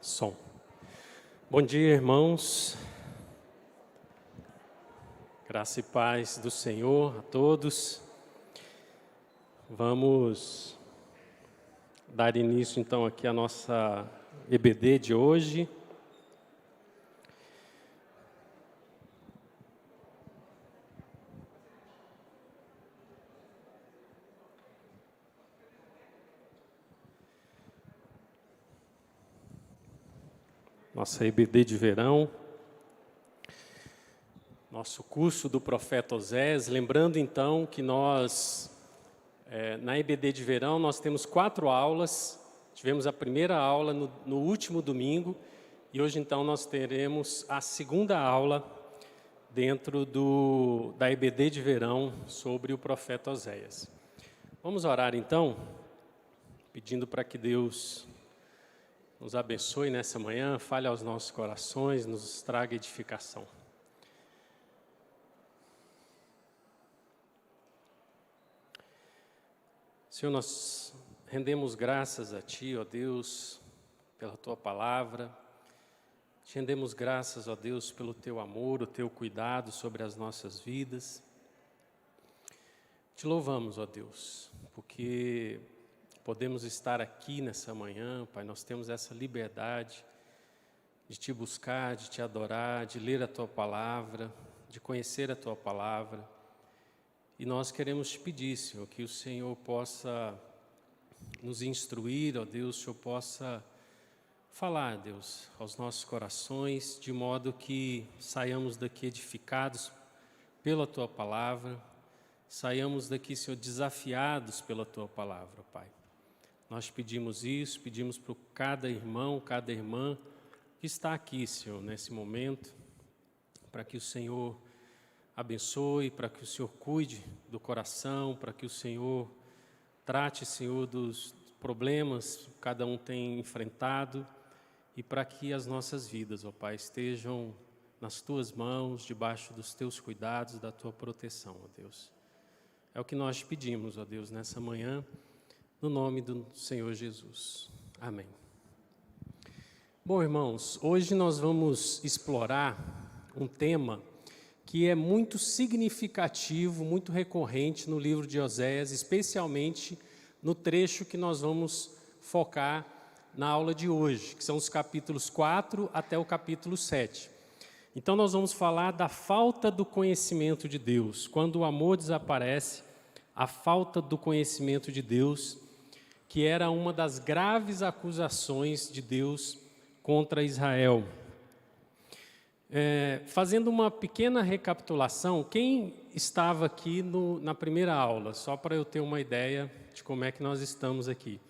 Som. Bom dia, irmãos. Graça e paz do Senhor a todos. Vamos dar início, então, aqui à nossa EBD de hoje. Nossa EBD de verão, nosso curso do profeta Oséias. Lembrando então que nós, na EBD de verão, nós temos 4 aulas. Tivemos a primeira aula no último domingo e hoje então nós teremos a segunda aula dentro da EBD de verão sobre o profeta Oséias. Vamos orar então, pedindo para que Deus nos abençoe nessa manhã, fale aos nossos corações, nos traga edificação. Senhor, nós rendemos graças a Ti, ó Deus, pela Tua palavra. Te rendemos graças, ó Deus, pelo Teu amor, o Teu cuidado sobre as nossas vidas. Te louvamos, ó Deus, porque podemos estar aqui nessa manhã, Pai. Nós temos essa liberdade de Te buscar, de Te adorar, de ler a Tua palavra, de conhecer a Tua palavra. E nós queremos Te pedir, Senhor, que o Senhor possa nos instruir, ó Deus, o Senhor possa falar, Deus, aos nossos corações, de modo que saiamos daqui edificados pela Tua palavra, saiamos daqui, Senhor, desafiados pela Tua palavra, Pai. Nós pedimos isso, pedimos para cada irmão, cada irmã que está aqui, Senhor, nesse momento, para que o Senhor abençoe, para que o Senhor cuide do coração, para que o Senhor trate, Senhor, dos problemas que cada um tem enfrentado e para que as nossas vidas, ó Pai, estejam nas Tuas mãos, debaixo dos Teus cuidados, da Tua proteção, ó Deus. É o que nós te pedimos, ó Deus, nessa manhã, no nome do Senhor Jesus. Amém. Bom, irmãos, hoje nós vamos explorar um tema que é muito significativo, muito recorrente no livro de Oséias, especialmente no trecho que nós vamos focar na aula de hoje, que são os capítulos 4 até o capítulo 7. Então nós vamos falar da falta do conhecimento de Deus. Quando o amor desaparece, a falta do conhecimento de Deus, que era uma das graves acusações de Deus contra Israel. Fazendo uma pequena recapitulação, quem estava aqui na primeira aula? Só para eu ter uma ideia de como é que nós estamos aqui.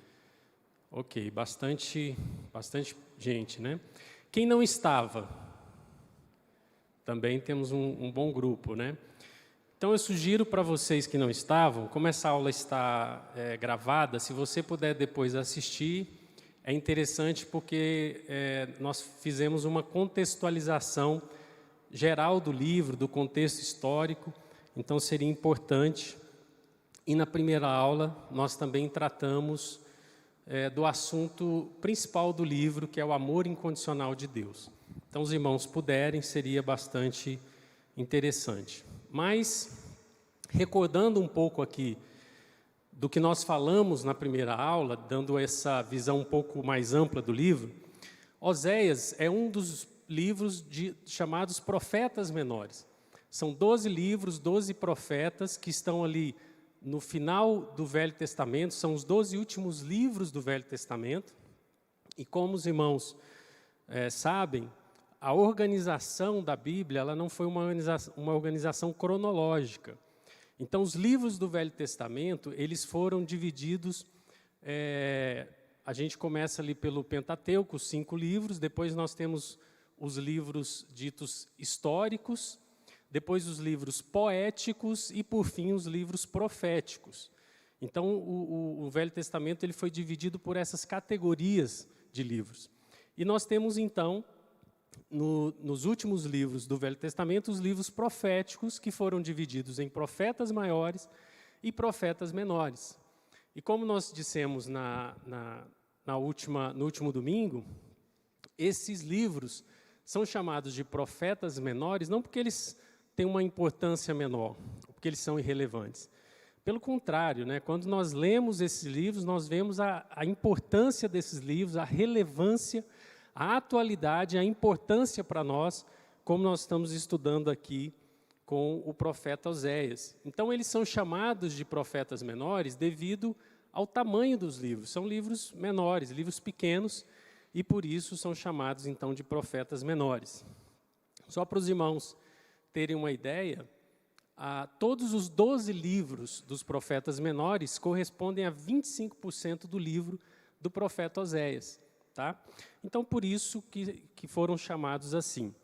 Ok, bastante gente, né? Quem não estava? Também temos um bom grupo, né? Então eu sugiro para vocês que não estavam, como essa aula está gravada, se você puder depois assistir, é interessante porque nós fizemos uma contextualização geral do livro, do contexto histórico, então seria importante. E na primeira aula nós também tratamos do assunto principal do livro, que é o amor incondicional de Deus. Então, os irmãos puderem, seria bastante interessante. Mas, recordando um pouco aqui do que nós falamos na primeira aula, dando essa visão um pouco mais ampla do livro, Oséias é um dos livros chamados profetas menores. São 12 livros, 12 profetas que estão ali no final do Velho Testamento, são os 12 últimos livros do Velho Testamento. E como os irmãos sabem, a organização da Bíblia ela não foi uma organização cronológica. Então, os livros do Velho Testamento, eles foram divididos, a gente começa ali pelo Pentateuco, os 5 livros, depois nós temos os livros ditos históricos, depois os livros poéticos e, por fim, os livros proféticos. Então, o Velho Testamento ele foi dividido por essas categorias de livros. E nós temos, então, nos últimos livros do Velho Testamento, os livros proféticos, que foram divididos em profetas maiores e profetas menores. E como nós dissemos no último domingo, Esses livros são chamados de profetas menores, não porque eles têm uma importância menor, porque eles são irrelevantes. Pelo contrário, né, quando nós lemos esses livros, nós vemos a importância desses livros, a relevância, a atualidade, a importância para nós, como nós estamos estudando aqui com o profeta Oséias. Então, eles são chamados de profetas menores devido ao tamanho dos livros. São livros menores, livros pequenos, e por isso são chamados, então, de profetas menores. Só para os irmãos terem uma ideia, todos os 12 livros dos profetas menores correspondem a 25% do livro do profeta Oséias. Tá? Então, por isso que foram chamados assim.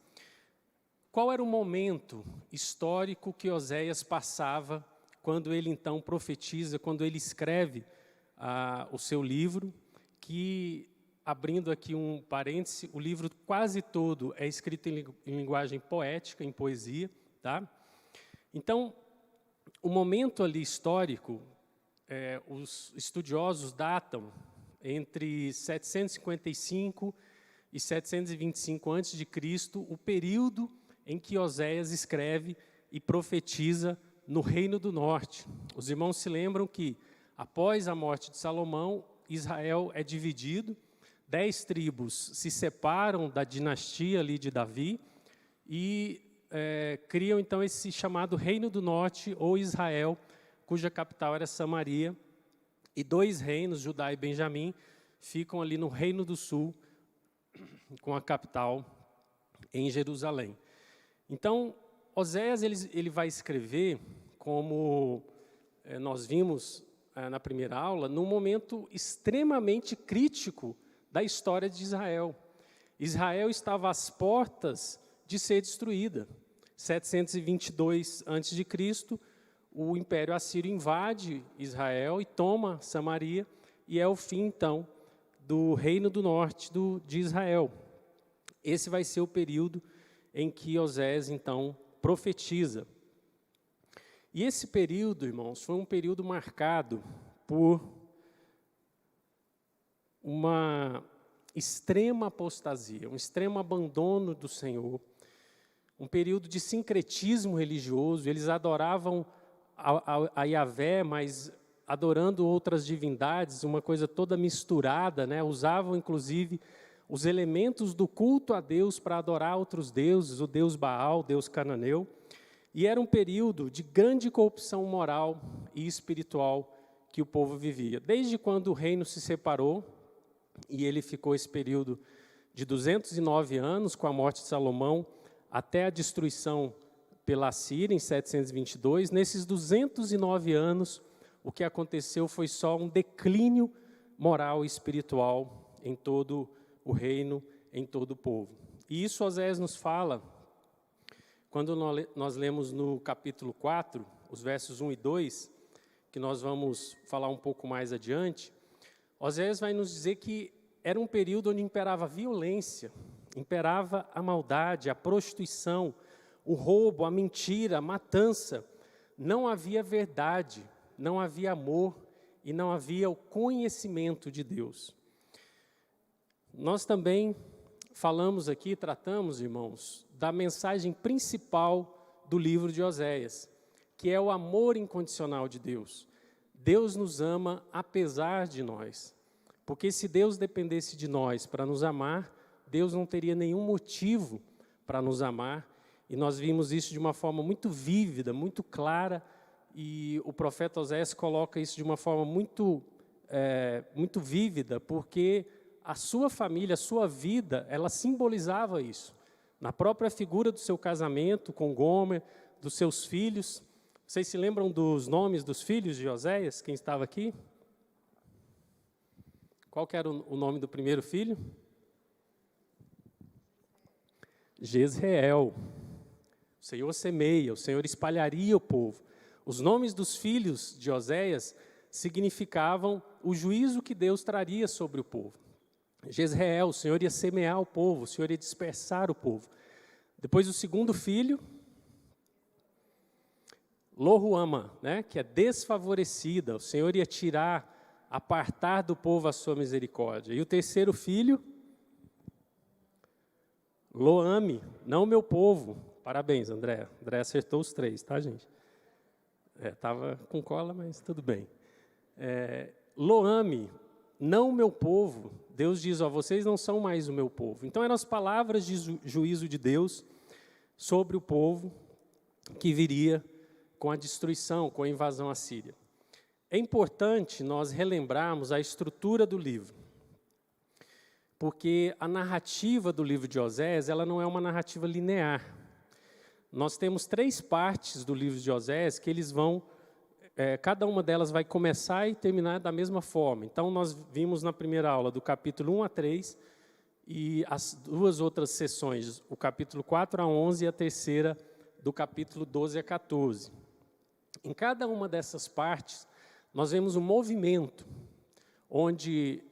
Qual era o momento histórico que Oséias passava quando ele, então, profetiza, quando ele escreve o seu livro, que, abrindo aqui um parêntese, o livro quase todo é escrito em linguagem poética, em poesia. Tá? Então, o momento ali histórico, os estudiosos datam entre 755 e 725 a.C., o período em que Oséias escreve e profetiza no Reino do Norte. Os irmãos se lembram que, após a morte de Salomão, Israel é dividido, 10 tribos se separam da dinastia ali de Davi e criam, então, esse chamado Reino do Norte, ou Israel, cuja capital era Samaria, e 2 reinos, Judá e Benjamim, ficam ali no Reino do Sul, com a capital em Jerusalém. Então, Oséias ele vai escrever, como nós vimos na primeira aula, num momento extremamente crítico da história de Israel. Israel estava às portas de ser destruída. 722 a.C., o Império Assírio invade Israel e toma Samaria, e é o fim, então, do Reino do Norte de Israel. Esse vai ser o período em que Oséias, então, profetiza. E esse período, irmãos, foi um período marcado por uma extrema apostasia, um extremo abandono do Senhor, um período de sincretismo religioso. Eles adoravam a Yahvé, mas adorando outras divindades, uma coisa toda misturada, né? Usavam, inclusive, os elementos do culto a Deus para adorar outros deuses, o deus Baal, o deus cananeu. E era um período de grande corrupção moral e espiritual que o povo vivia. Desde quando o reino se separou, e ele ficou esse período de 209 anos, com a morte de Salomão, até a destruição pela Síria, em 722, nesses 209 anos, o que aconteceu foi só um declínio moral e espiritual em todo o reino, em todo o povo. E isso Oséias nos fala, quando nós lemos no capítulo 4, os versos 1 e 2, que nós vamos falar um pouco mais adiante. Oséias vai nos dizer que era um período onde imperava a violência, imperava a maldade, a prostituição, o roubo, a mentira, a matança. Não havia verdade, não havia amor e não havia o conhecimento de Deus. Nós também falamos aqui, tratamos, irmãos, da mensagem principal do livro de Oséias, que é o amor incondicional de Deus. Deus nos ama apesar de nós, porque se Deus dependesse de nós para nos amar, Deus não teria nenhum motivo para nos amar, e nós vimos isso de uma forma muito vívida, muito clara, e o profeta Oséias coloca isso de uma forma muito vívida, porque a sua família, a sua vida, ela simbolizava isso. Na própria figura do seu casamento com Gomer, dos seus filhos. Vocês se lembram dos nomes dos filhos de Oséias? Quem estava aqui? Qual que era o nome do primeiro filho? Jezreel. O Senhor semeia, o Senhor espalharia o povo. Os nomes dos filhos de Oséias significavam o juízo que Deus traria sobre o povo. Jezreel, o Senhor ia semear o povo, o Senhor ia dispersar o povo. Depois o segundo filho, Loruama, né, que é desfavorecida, o Senhor ia tirar, apartar do povo a sua misericórdia. E o terceiro filho, Lo-ame, não meu povo. Parabéns, André. André acertou os 3, tá, gente? Estava com cola, mas tudo bem. Lo-ame, não meu povo. Deus diz, vocês não são mais o meu povo. Então, eram as palavras de juízo de Deus sobre o povo que viria com a destruição, com a invasão assíria. É importante nós relembrarmos a estrutura do livro, porque a narrativa do livro de Oséias, ela não é uma narrativa linear. Nós temos 3 partes do livro de Oséias que eles vão, cada uma delas vai começar e terminar da mesma forma. Então, nós vimos na primeira aula do capítulo 1 a 3, e as 2 outras sessões, o capítulo 4 a 11 e a terceira do capítulo 12 a 14. Em cada uma dessas partes, nós vemos um movimento, onde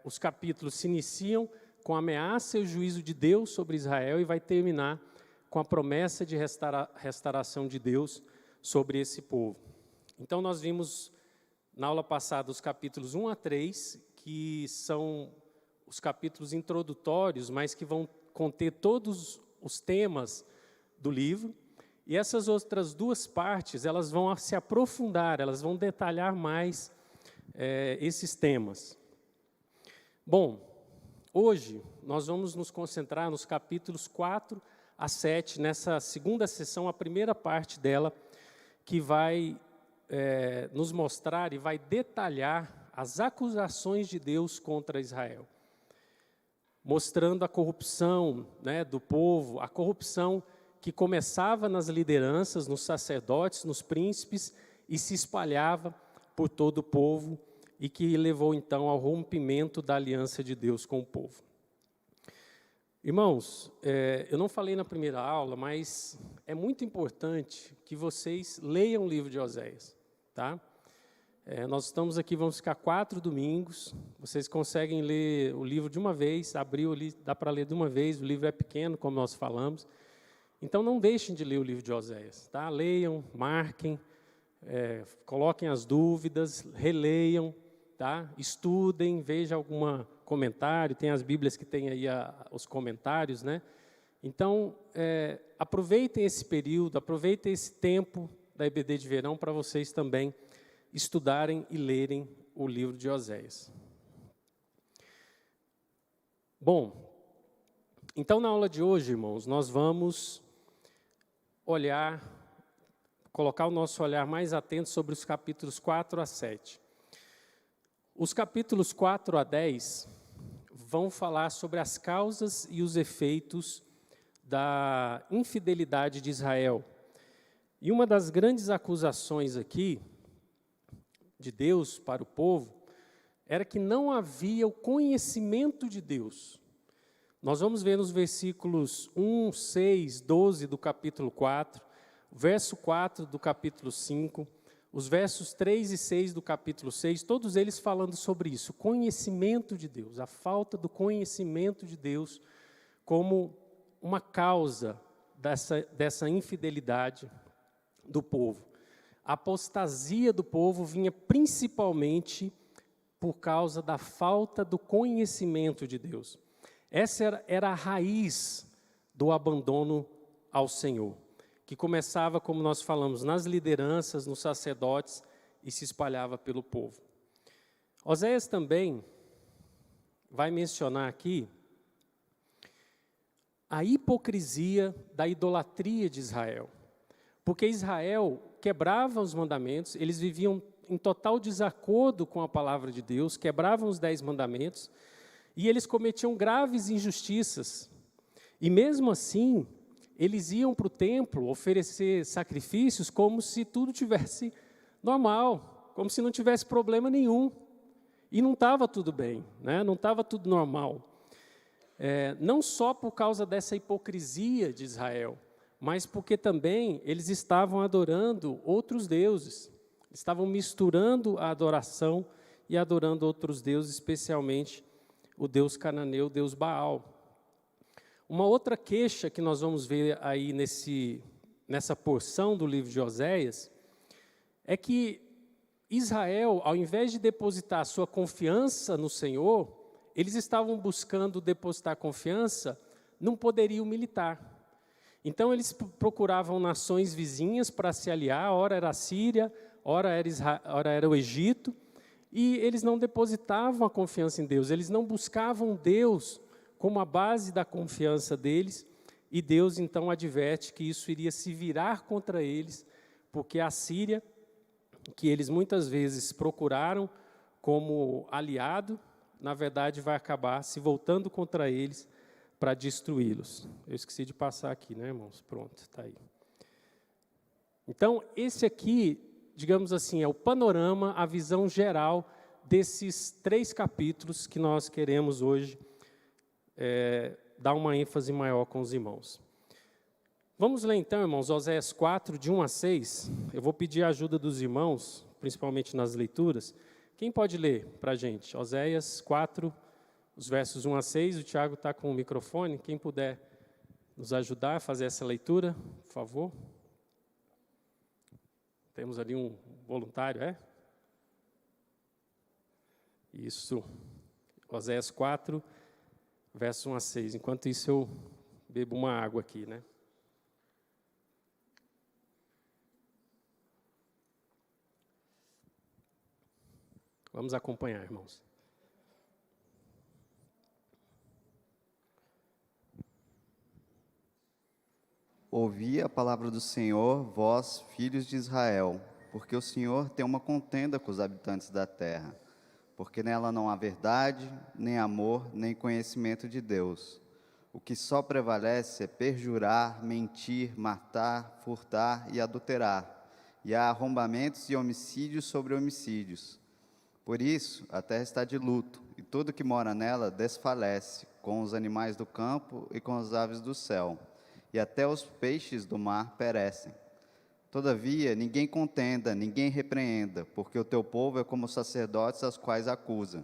os capítulos se iniciam com a ameaça e o juízo de Deus sobre Israel e vai terminar com a promessa de restauração de Deus sobre esse povo. Então, nós vimos na aula passada os capítulos 1 a 3, que são os capítulos introdutórios, mas que vão conter todos os temas do livro. E essas outras 2 partes, elas vão se aprofundar, elas vão detalhar mais esses temas. Bom, hoje nós vamos nos concentrar nos capítulos 4 a 7, nessa segunda sessão, a primeira parte dela, que vai nos mostrar e vai detalhar as acusações de Deus contra Israel, mostrando a corrupção, do povo, a corrupção que começava nas lideranças, nos sacerdotes, nos príncipes, e se espalhava por todo o povo, e que levou, então, ao rompimento da aliança de Deus com o povo. Irmãos, eu não falei na primeira aula, mas é muito importante que vocês leiam o livro de Oséias, tá? Nós estamos aqui, vamos ficar 4 domingos, vocês conseguem ler o livro de uma vez, abriu ali, dá para ler de uma vez, o livro é pequeno, como nós falamos. Então, não deixem de ler o livro de Oséias, tá? Leiam, marquem, coloquem as dúvidas, releiam, tá? Estudem, vejam algum comentário, tem as Bíblias que tem aí os comentários, né? Então, aproveitem esse período, aproveitem esse tempo da EBD de verão para vocês também estudarem e lerem o livro de Oséias. Bom, então, na aula de hoje, irmãos, nós vamos colocar o nosso olhar mais atento sobre os capítulos 4 a 7. Os capítulos 4 a 10 vão falar sobre as causas e os efeitos da infidelidade de Israel. E uma das grandes acusações aqui de Deus para o povo era que não havia o conhecimento de Deus. Nós vamos ver nos versículos 1, 6, 12 do capítulo 4, verso 4 do capítulo 5, os versos 3 e 6 do capítulo 6, todos eles falando sobre isso, o conhecimento de Deus, a falta do conhecimento de Deus como uma causa dessa infidelidade do povo. A apostasia do povo vinha principalmente por causa da falta do conhecimento de Deus. Essa era a raiz do abandono ao Senhor, que começava, como nós falamos, nas lideranças, nos sacerdotes e se espalhava pelo povo. Oséias também vai mencionar aqui a hipocrisia da idolatria de Israel, porque Israel quebrava os mandamentos, eles viviam em total desacordo com a palavra de Deus, quebravam os 10 mandamentos, e eles cometiam graves injustiças. E mesmo assim, eles iam para o templo oferecer sacrifícios como se tudo tivesse normal, como se não tivesse problema nenhum. E não estava tudo bem, né? Não estava tudo normal. Não só por causa dessa hipocrisia de Israel, mas porque também eles estavam adorando outros deuses. Estavam misturando a adoração e adorando outros deuses, especialmente o deus cananeu, o deus Baal. Uma outra queixa que nós vamos ver aí nessa porção do livro de Oséias é que Israel, ao invés de depositar sua confiança no Senhor, eles estavam buscando depositar confiança num poderio militar. Então, eles procuravam nações vizinhas para se aliar, ora era a Síria, ora era o Egito, e eles não depositavam a confiança em Deus, eles não buscavam Deus como a base da confiança deles, e Deus então adverte que isso iria se virar contra eles, porque a Síria, que eles muitas vezes procuraram como aliado, na verdade vai acabar se voltando contra eles para destruí-los. Eu esqueci de passar aqui, né, irmãos? Pronto, está aí. Então, esse aqui, digamos assim, é o panorama, a visão geral desses 3 capítulos que nós queremos hoje dar uma ênfase maior com os irmãos. Vamos ler então, irmãos, Oséias 4, de 1 a 6. Eu vou pedir a ajuda dos irmãos, principalmente nas leituras. Quem pode ler para a gente? Oséias 4, os versos 1 a 6. O Tiago está com o microfone. Quem puder nos ajudar a fazer essa leitura, por favor. Temos ali um voluntário, é? Isso. Oséias 4, verso 1 a 6. Enquanto isso, eu bebo uma água aqui, né? Vamos acompanhar, irmãos. Ouvi a palavra do Senhor, vós, filhos de Israel, porque o Senhor tem uma contenda com os habitantes da terra, porque nela não há verdade, nem amor, nem conhecimento de Deus. O que só prevalece é perjurar, mentir, matar, furtar e adulterar, e há arrombamentos e homicídios sobre homicídios. Por isso, a terra está de luto, e tudo que mora nela desfalece, com os animais do campo e com as aves do céu, e até os peixes do mar perecem. Todavia, ninguém contenda, ninguém repreenda, porque o teu povo é como os sacerdotes aos quais acusa.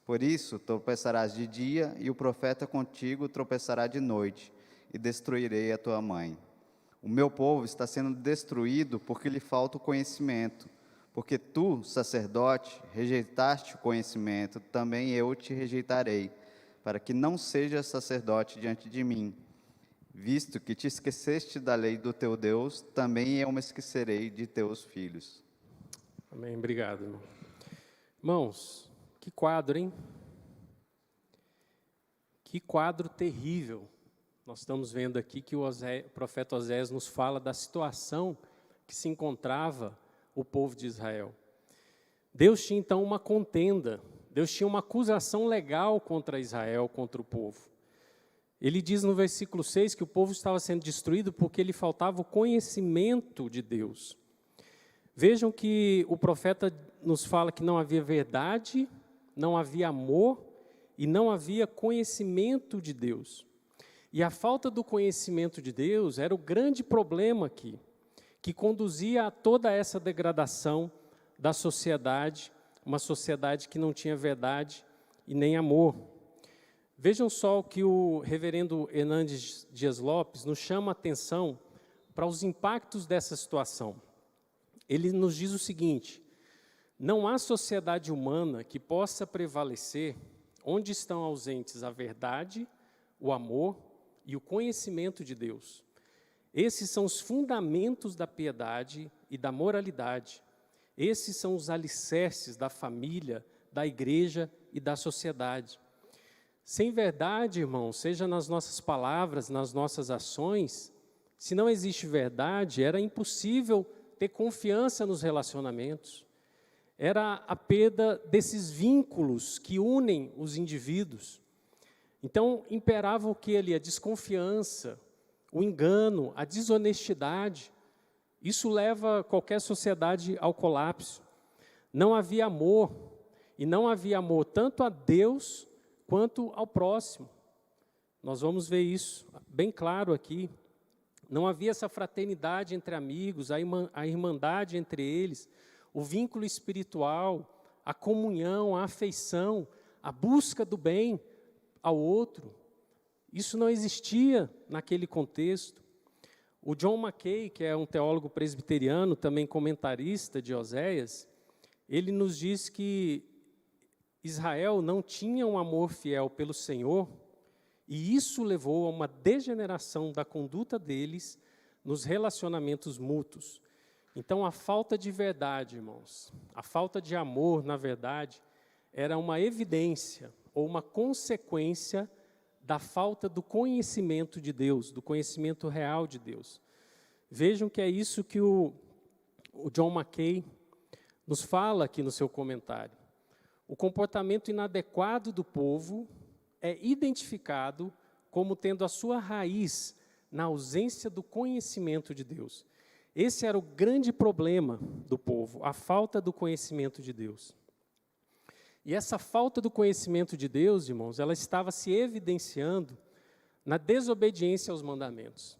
Por isso, tropeçarás de dia, e o profeta contigo tropeçará de noite, e destruirei a tua mãe. O meu povo está sendo destruído porque lhe falta o conhecimento. Porque tu, sacerdote, rejeitaste o conhecimento, também eu te rejeitarei, para que não sejas sacerdote diante de mim. Visto que te esqueceste da lei do teu Deus, também eu me esquecerei de teus filhos. Amém, obrigado, irmão. Irmãos, que quadro, hein? Que quadro terrível. Nós estamos vendo aqui que o profeta Oséias nos fala da situação que se encontrava o povo de Israel. Deus tinha então uma contenda, Deus tinha uma acusação legal contra Israel, contra o povo. Ele diz no versículo 6 que o povo estava sendo destruído porque lhe faltava o conhecimento de Deus. Vejam que o profeta nos fala que não havia verdade, não havia amor e não havia conhecimento de Deus. E a falta do conhecimento de Deus era o grande problema aqui, que conduzia a toda essa degradação da sociedade, uma sociedade que não tinha verdade e nem amor. Vejam só o que o reverendo Hernandes Dias Lopes nos chama a atenção para os impactos dessa situação. Ele nos diz o seguinte: não há sociedade humana que possa prevalecer onde estão ausentes a verdade, o amor e o conhecimento de Deus. Esses são os fundamentos da piedade e da moralidade. Esses são os alicerces da família, da igreja e da sociedade. Sem verdade, irmão, seja nas nossas palavras, nas nossas ações, se não existe verdade, era impossível ter confiança nos relacionamentos. Era a perda desses vínculos que unem os indivíduos. Então, imperava o que ali? A desconfiança, o engano, a desonestidade. Isso leva qualquer sociedade ao colapso. Não havia amor, e não havia amor tanto a Deus quanto ao próximo. Nós vamos ver isso bem claro aqui. Não havia essa fraternidade entre amigos, a irmandade entre eles, o vínculo espiritual, a comunhão, a afeição, a busca do bem ao outro. Isso não existia naquele contexto. O John Mackay, que é um teólogo presbiteriano, também comentarista de Oséias, ele nos diz que Israel não tinha um amor fiel pelo Senhor E isso levou a uma degeneração da conduta deles nos relacionamentos mútuos. Então, a falta de verdade, irmãos, a falta de amor, na verdade, era uma evidência ou uma consequência da falta do conhecimento de Deus, do conhecimento real de Deus. Vejam que é isso que o John Mackay nos fala aqui no seu comentário. O comportamento inadequado do povo é identificado como tendo a sua raiz na ausência do conhecimento de Deus. Esse era o grande problema do povo, a falta do conhecimento de Deus. E essa falta do conhecimento de Deus, irmãos, ela estava se evidenciando na desobediência aos mandamentos.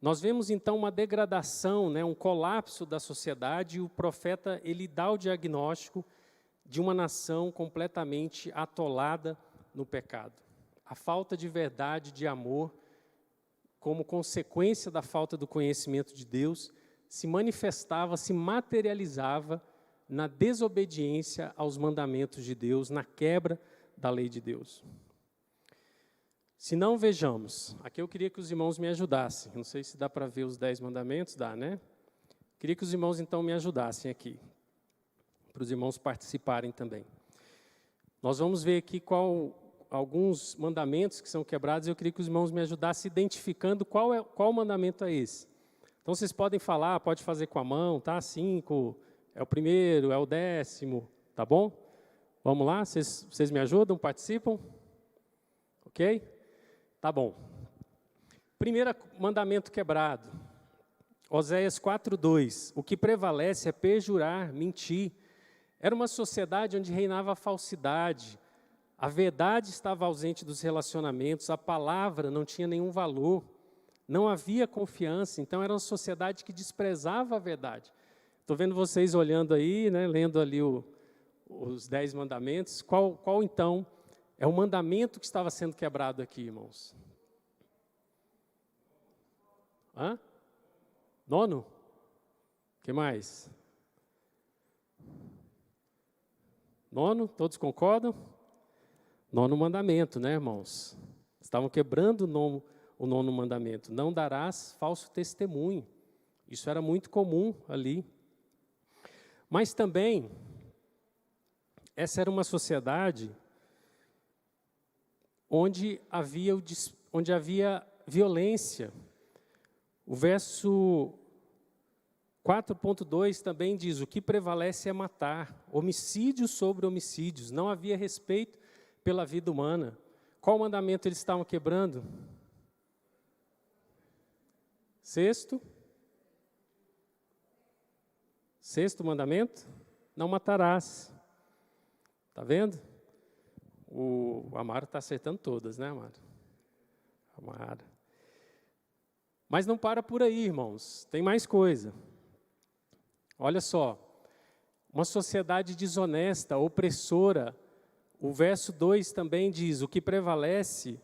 Nós vemos, então, uma degradação, um colapso da sociedade, e o profeta ele dá o diagnóstico de uma nação completamente atolada no pecado. A falta de verdade, de amor, como consequência da falta do conhecimento de Deus, se manifestava, se materializava na desobediência aos mandamentos de Deus, na quebra da lei de Deus. Se não, vejamos. Aqui eu queria que os irmãos me ajudassem. Não sei se dá para ver os 10 mandamentos, dá, né? Queria que os irmãos, então, me ajudassem aqui, para os irmãos participarem também. Nós vamos ver aqui alguns mandamentos que são quebrados, e eu queria que os irmãos me ajudassem identificando qual mandamento é esse. Então, vocês podem falar, pode fazer com a mão, tá? 5, é o primeiro, é o 10º, tá bom? Vamos lá, vocês me ajudam, participam? Ok? Tá bom. Primeiro mandamento quebrado. Oséias 4:2. O que prevalece é perjurar, mentir. Era uma sociedade onde reinava a falsidade. A verdade estava ausente dos relacionamentos, a palavra não tinha nenhum valor, não havia confiança, então era uma sociedade que desprezava a verdade. Estou vendo vocês olhando aí, lendo ali os 10 mandamentos. Qual então é o mandamento que estava sendo quebrado aqui, irmãos? 9º? O que mais? 9º, todos concordam? 9º mandamento, irmãos? Estavam quebrando o 9º mandamento. Não darás falso testemunho. Isso era muito comum ali. Mas também, essa era uma sociedade onde havia violência. O verso 4.2 também diz, o que prevalece é matar, homicídios sobre homicídios, não havia respeito pela vida humana. Qual mandamento eles estavam quebrando? 6º mandamento, não matarás. Está vendo? O Amaro está acertando todas, né, Amaro? Amaro. Mas não para por aí, irmãos, tem mais coisa. Olha só, uma sociedade desonesta, opressora, o verso 2 também diz, o que prevalece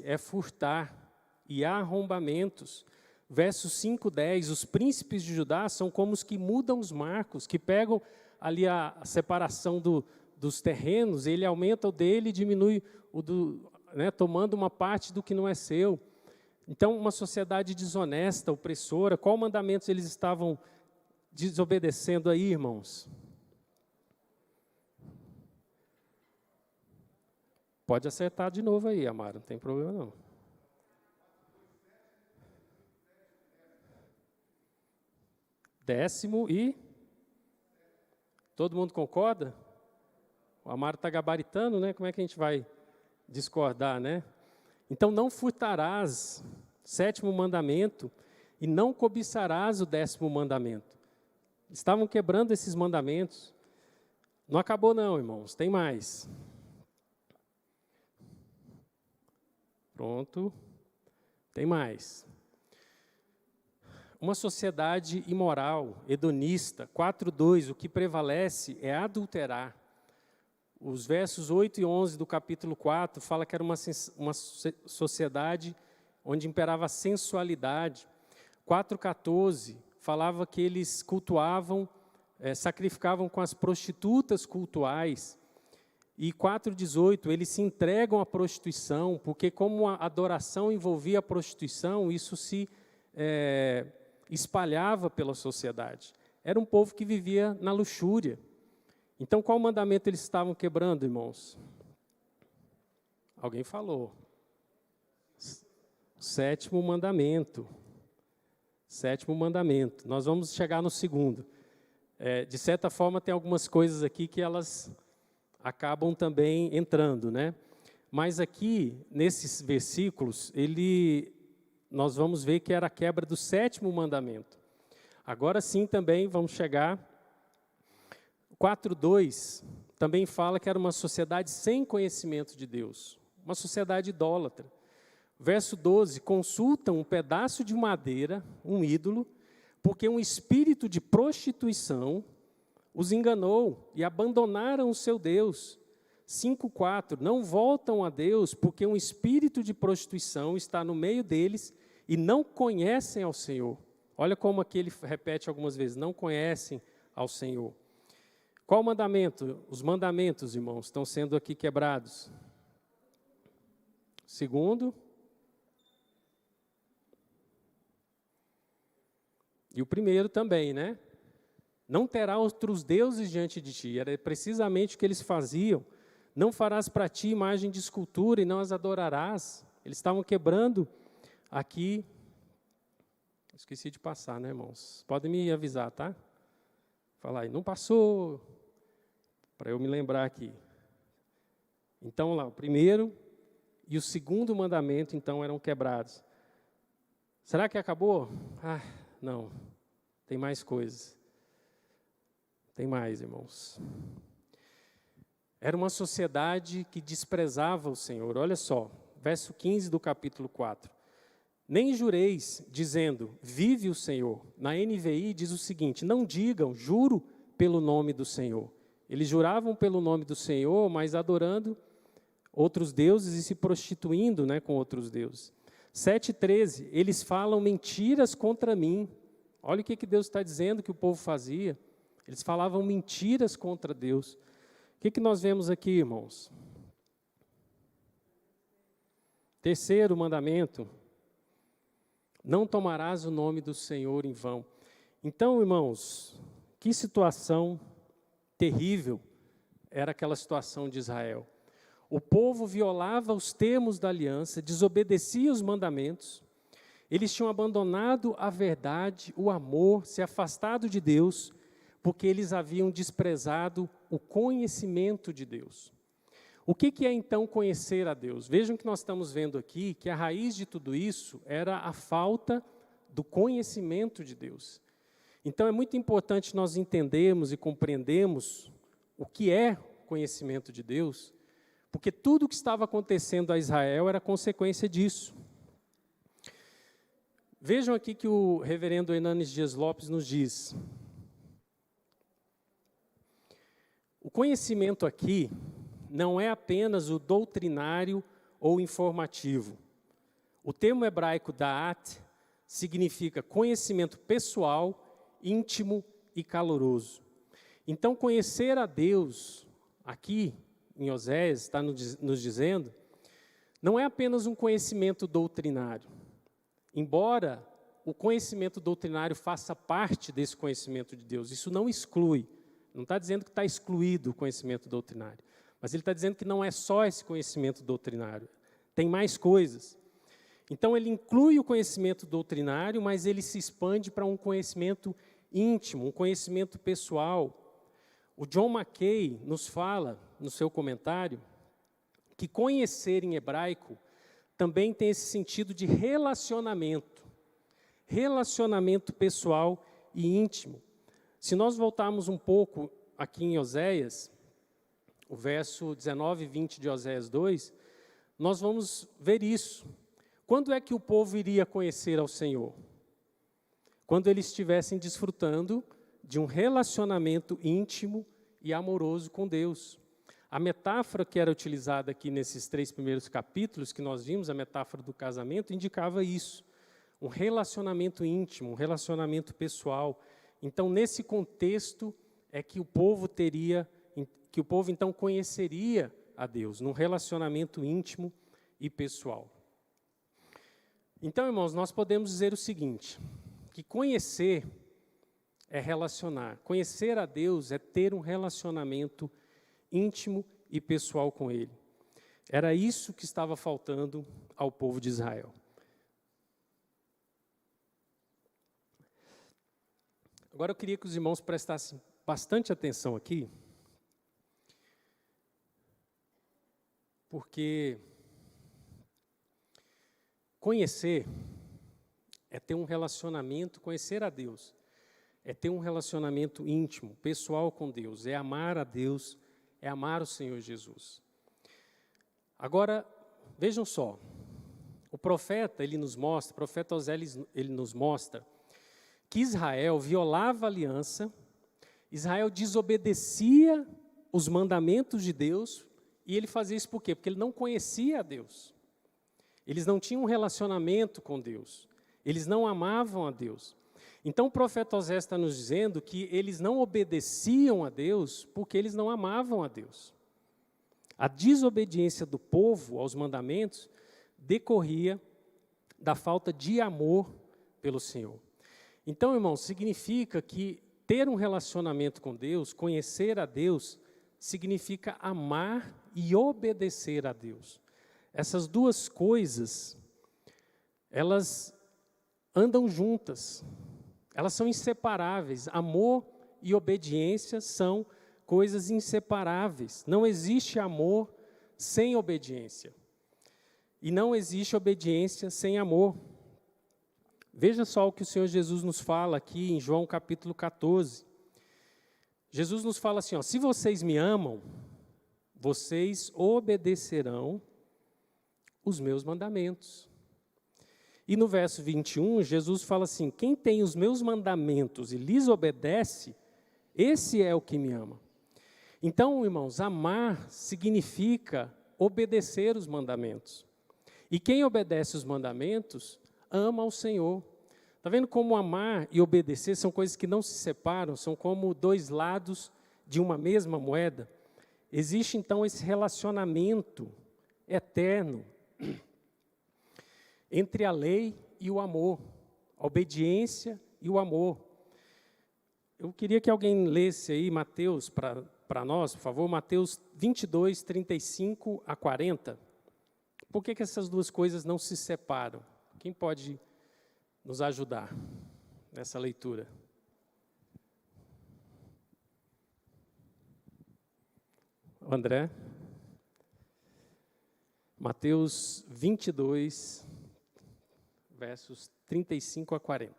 é furtar e arrombamentos. Verso 5:10, os príncipes de Judá são como os que mudam os marcos, que pegam ali a separação dos terrenos, ele aumenta o dele e diminui o do, tomando uma parte do que não é seu. Então, uma sociedade desonesta, opressora, qual mandamentos eles estavam desobedecendo aí, irmãos? Pode acertar de novo aí, Amaro, não tem problema não. Décimo e... Todo mundo concorda? O Amaro está gabaritando, Como é que a gente vai discordar, Então, não furtarás, 7º mandamento, e não cobiçarás o 10º mandamento. Estavam quebrando esses mandamentos. Não acabou não, irmãos, tem mais. Pronto, tem mais. Uma sociedade imoral, hedonista, 4:2, o que prevalece é adulterar. Os versos 8 e 11 do capítulo 4 fala que era uma sociedade onde imperava a sensualidade. 4:14 falava que eles cultuavam, sacrificavam com as prostitutas cultuais. E 4,18, eles se entregam à prostituição, porque como a adoração envolvia a prostituição, isso se espalhava pela sociedade. Era um povo que vivia na luxúria. Então, qual mandamento eles estavam quebrando, irmãos? Alguém falou. Sétimo mandamento. Sétimo mandamento. Nós vamos chegar no segundo. De certa forma, tem algumas coisas aqui que elas acabam também entrando, né? Mas aqui, nesses versículos, nós vamos ver que era a quebra do sétimo mandamento. Agora sim, também vamos chegar. 4,2 também fala que era uma sociedade sem conhecimento de Deus, uma sociedade idólatra. Verso 12, consultam um pedaço de madeira, um ídolo, porque um espírito de prostituição os enganou e abandonaram o seu Deus. 5,4, não voltam a Deus, porque um espírito de prostituição está no meio deles e não conhecem ao Senhor. Olha como aqui ele repete algumas vezes, não conhecem ao Senhor. Qual o mandamento? Os mandamentos, irmãos, estão sendo aqui quebrados. Segundo. E o primeiro também, né? Não terá outros deuses diante de ti. Era precisamente o que eles faziam. Não farás para ti imagem de escultura e não as adorarás. Eles estavam quebrando aqui. Esqueci de passar, né, irmãos? Podem me avisar, tá? Falar aí, não passou, para eu me lembrar aqui. Então, lá, o primeiro e o segundo mandamento, então, eram quebrados. Será que acabou? Não, tem mais coisas. Tem mais, irmãos. Era uma sociedade que desprezava o Senhor. Olha só, verso 15 do capítulo 4. Nem jureis, dizendo, vive o Senhor. Na NVI diz o seguinte, não digam, juro pelo nome do Senhor. Eles juravam pelo nome do Senhor, mas adorando outros deuses e se prostituindo, né, com outros deuses. 7,13, eles falam mentiras contra mim. Olha o que Deus está dizendo que o povo fazia. Eles falavam mentiras contra Deus. O que nós vemos aqui, irmãos? Terceiro mandamento, não tomarás o nome do Senhor em vão. Então, irmãos, que situação terrível era aquela situação de Israel. O povo violava os termos da aliança, desobedecia os mandamentos, eles tinham abandonado a verdade, o amor, se afastado de Deus, porque eles haviam desprezado o conhecimento de Deus. O que é então conhecer a Deus? Vejam que nós estamos vendo aqui que a raiz de tudo isso era a falta do conhecimento de Deus. Então é muito importante nós entendermos e compreendermos o que é conhecimento de Deus, porque tudo o que estava acontecendo a Israel era consequência disso. Vejam aqui que o reverendo Hernanes Dias Lopes nos diz. O conhecimento aqui não é apenas o doutrinário ou informativo. O termo hebraico da'at significa conhecimento pessoal, íntimo e caloroso. Então, conhecer a Deus, aqui em Oséias, está nos dizendo, não é apenas um conhecimento doutrinário. Embora o conhecimento doutrinário faça parte desse conhecimento de Deus, isso não exclui. Não está dizendo que está excluído o conhecimento doutrinário. Mas ele está dizendo que não é só esse conhecimento doutrinário. Tem mais coisas. Então, ele inclui o conhecimento doutrinário, mas ele se expande para um conhecimento íntimo, um conhecimento pessoal. O John Mackay nos fala, no seu comentário, que conhecer em hebraico também tem esse sentido de relacionamento. Relacionamento pessoal e íntimo. Se nós voltarmos um pouco aqui em Oséias, o verso 19 e 20 de Oséias 2, nós vamos ver isso. Quando é que o povo iria conhecer ao Senhor? Quando eles estivessem desfrutando de um relacionamento íntimo e amoroso com Deus. A metáfora que era utilizada aqui nesses 3 primeiros capítulos que nós vimos, a metáfora do casamento, indicava isso. Um relacionamento íntimo, um relacionamento pessoal. Então, nesse contexto, é que o povo teria que o povo então conheceria a Deus, num relacionamento íntimo e pessoal. Então, irmãos, nós podemos dizer o seguinte, que conhecer é relacionar. Conhecer a Deus é ter um relacionamento íntimo e pessoal com Ele. Era isso que estava faltando ao povo de Israel. Agora eu queria que os irmãos prestassem bastante atenção aqui, porque conhecer é ter um relacionamento, conhecer a Deus, é ter um relacionamento íntimo, pessoal com Deus, é amar a Deus, é amar o Senhor Jesus. Agora, vejam só, o profeta Osés, ele nos mostra que Israel violava a aliança, Israel desobedecia os mandamentos de Deus, e ele fazia isso por quê? Porque ele não conhecia a Deus. Eles não tinham um relacionamento com Deus. Eles não amavam a Deus. Então o profeta Osés está nos dizendo que eles não obedeciam a Deus porque eles não amavam a Deus. A desobediência do povo aos mandamentos decorria da falta de amor pelo Senhor. Então, irmãos, significa que ter um relacionamento com Deus, conhecer a Deus, significa amar e obedecer a Deus. Essas duas coisas, elas andam juntas, elas são inseparáveis. Amor e obediência são coisas inseparáveis. Não existe amor sem obediência. E não existe obediência sem amor. Veja só o que o Senhor Jesus nos fala aqui em João capítulo 14. Jesus nos fala assim, ó, se vocês me amam, vocês obedecerão os meus mandamentos. E no verso 21, Jesus fala assim, quem tem os meus mandamentos e lhes obedece, esse é o que me ama. Então, irmãos, amar significa obedecer os mandamentos. E quem obedece os mandamentos, ama ao Senhor. Está vendo como amar e obedecer são coisas que não se separam, são como dois lados de uma mesma moeda? Existe, então, esse relacionamento eterno entre a lei e o amor, a obediência e o amor. Eu queria que alguém lesse aí Mateus para nós, por favor, Mateus 22, 35 a 40. Por que essas duas coisas não se separam? Quem pode nos ajudar nessa leitura? André? Mateus 22, versos 35 a 40.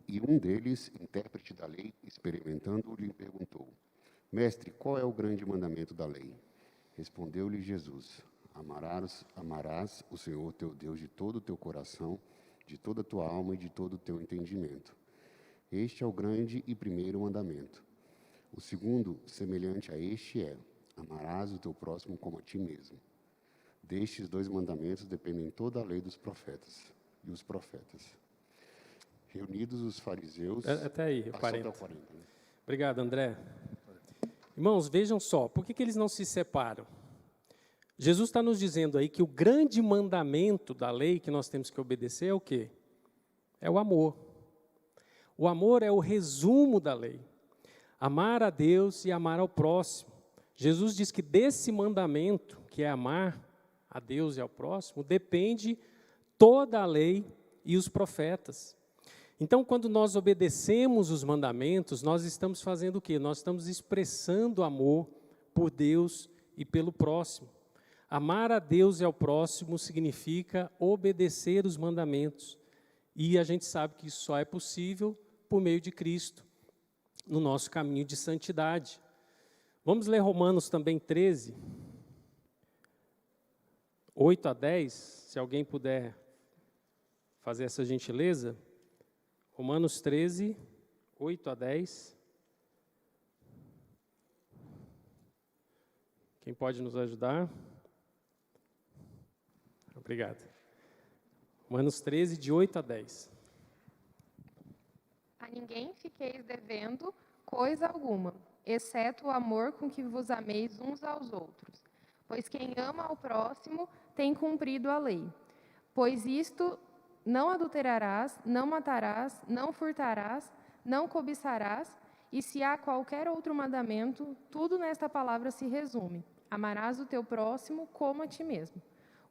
E um deles, intérprete da lei, experimentando, lhe perguntou, Mestre, qual é o grande mandamento da lei? Respondeu-lhe Jesus, amarás o Senhor teu Deus de todo o teu coração, de toda a tua alma e de todo o teu entendimento. Este é o grande e primeiro mandamento. O segundo, semelhante a este, é, amarás o teu próximo como a ti mesmo. Destes dois mandamentos dependem toda a lei dos profetas e os profetas. Reunidos os fariseus... Até aí, 40. Até 40, né? Obrigado, André. Irmãos, vejam só, por que eles não se separam? Jesus está nos dizendo aí que o grande mandamento da lei que nós temos que obedecer é o quê? É o amor. O amor é o resumo da lei. Amar a Deus e amar ao próximo. Jesus diz que desse mandamento, que é amar a Deus e ao próximo, depende toda a lei e os profetas. Então, quando nós obedecemos os mandamentos, nós estamos fazendo o quê? Nós estamos expressando amor por Deus e pelo próximo. Amar a Deus e ao próximo significa obedecer os mandamentos. E a gente sabe que isso só é possível por meio de Cristo, no nosso caminho de santidade. Vamos ler Romanos também 13, 8 a 10, se alguém puder fazer essa gentileza. Romanos 13, 8 a 10. Quem pode nos ajudar? Obrigado. Romanos 13, de 8 a 10. A ninguém fiqueis devendo coisa alguma, exceto o amor com que vos ameis uns aos outros. Pois quem ama ao próximo tem cumprido a lei. Pois isto: não adulterarás, não matarás, não furtarás, não cobiçarás, e se há qualquer outro mandamento, tudo nesta palavra se resume: amarás o teu próximo como a ti mesmo.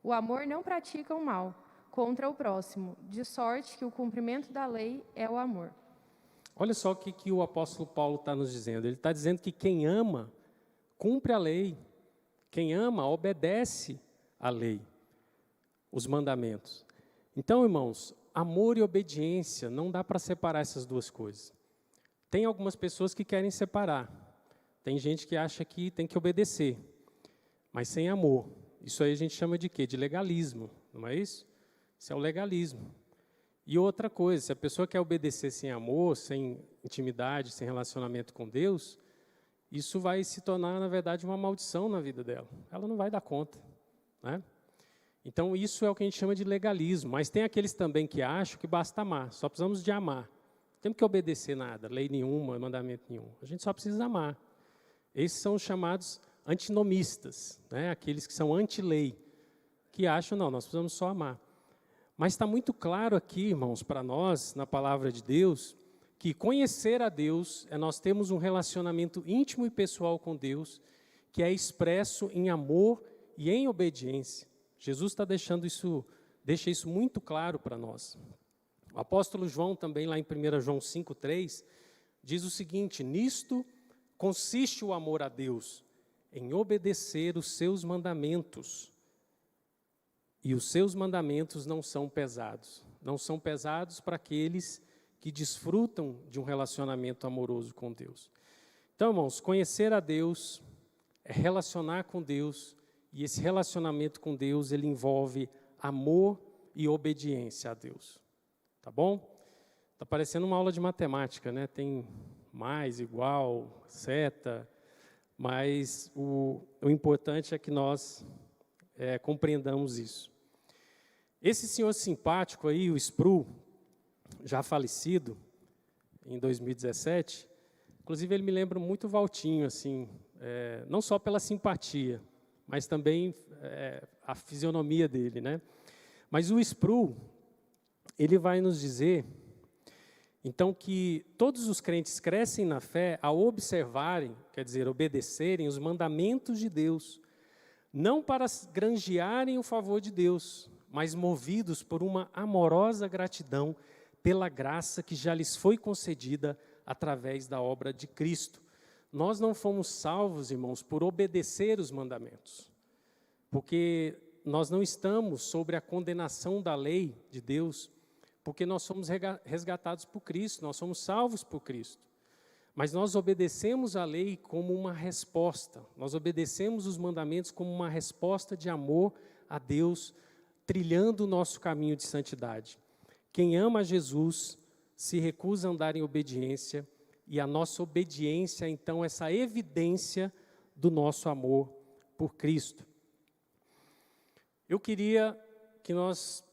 O amor não pratica o mal contra o próximo, de sorte que o cumprimento da lei é o amor. Olha só o que o apóstolo Paulo está nos dizendo. Ele está dizendo que quem ama, cumpre a lei. Quem ama, obedece a lei, os mandamentos. Então, irmãos, amor e obediência, não dá para separar essas duas coisas. Tem algumas pessoas que querem separar. Tem gente que acha que tem que obedecer, mas sem amor. Isso aí a gente chama de quê? De legalismo, não é isso? Isso é o legalismo. E outra coisa, se a pessoa quer obedecer sem amor, sem intimidade, sem relacionamento com Deus, isso vai se tornar, na verdade, uma maldição na vida dela. Ela não vai dar conta, né? Então, isso é o que a gente chama de legalismo. Mas tem aqueles também que acham que basta amar, só precisamos de amar. Não temos que obedecer nada, lei nenhuma, mandamento nenhum. A gente só precisa amar. Esses são os chamados antinomistas, né? Aqueles que são anti-lei, que acham, não, nós precisamos só amar. Mas está muito claro aqui, irmãos, para nós, na palavra de Deus, que conhecer a Deus é nós termos um relacionamento íntimo e pessoal com Deus, que é expresso em amor e em obediência. Jesus está deixa isso muito claro para nós. O apóstolo João também, lá em 1 João 5,3, diz o seguinte: nisto consiste o amor a Deus, em obedecer os seus mandamentos. E os seus mandamentos não são pesados. Não são pesados para aqueles que desfrutam de um relacionamento amoroso com Deus. Então, irmãos, conhecer a Deus é relacionar com Deus, e esse relacionamento com Deus, ele envolve amor e obediência a Deus. Tá bom? Está parecendo uma aula de matemática, né? Tem mais, igual, seta, mas o importante é que nós compreendamos isso. Esse senhor simpático aí, o Sproul, já falecido, em 2017, inclusive ele me lembra muito o Valtinho, assim, não só pela simpatia, mas também a fisionomia dele, né? Mas o Sproul, ele vai nos dizer, então, que todos os crentes crescem na fé ao observarem, quer dizer, obedecerem os mandamentos de Deus, não para granjearem o favor de Deus, mas movidos por uma amorosa gratidão pela graça que já lhes foi concedida através da obra de Cristo. Nós não fomos salvos, irmãos, por obedecer os mandamentos, porque nós não estamos sobre a condenação da lei de Deus, porque nós somos resgatados por Cristo, nós somos salvos por Cristo. Mas nós obedecemos a lei como uma resposta, nós obedecemos os mandamentos como uma resposta de amor a Deus, trilhando o nosso caminho de santidade. Quem ama Jesus se recusa a andar em obediência, e a nossa obediência, então, essa evidência do nosso amor por Cristo. Eu queria que nós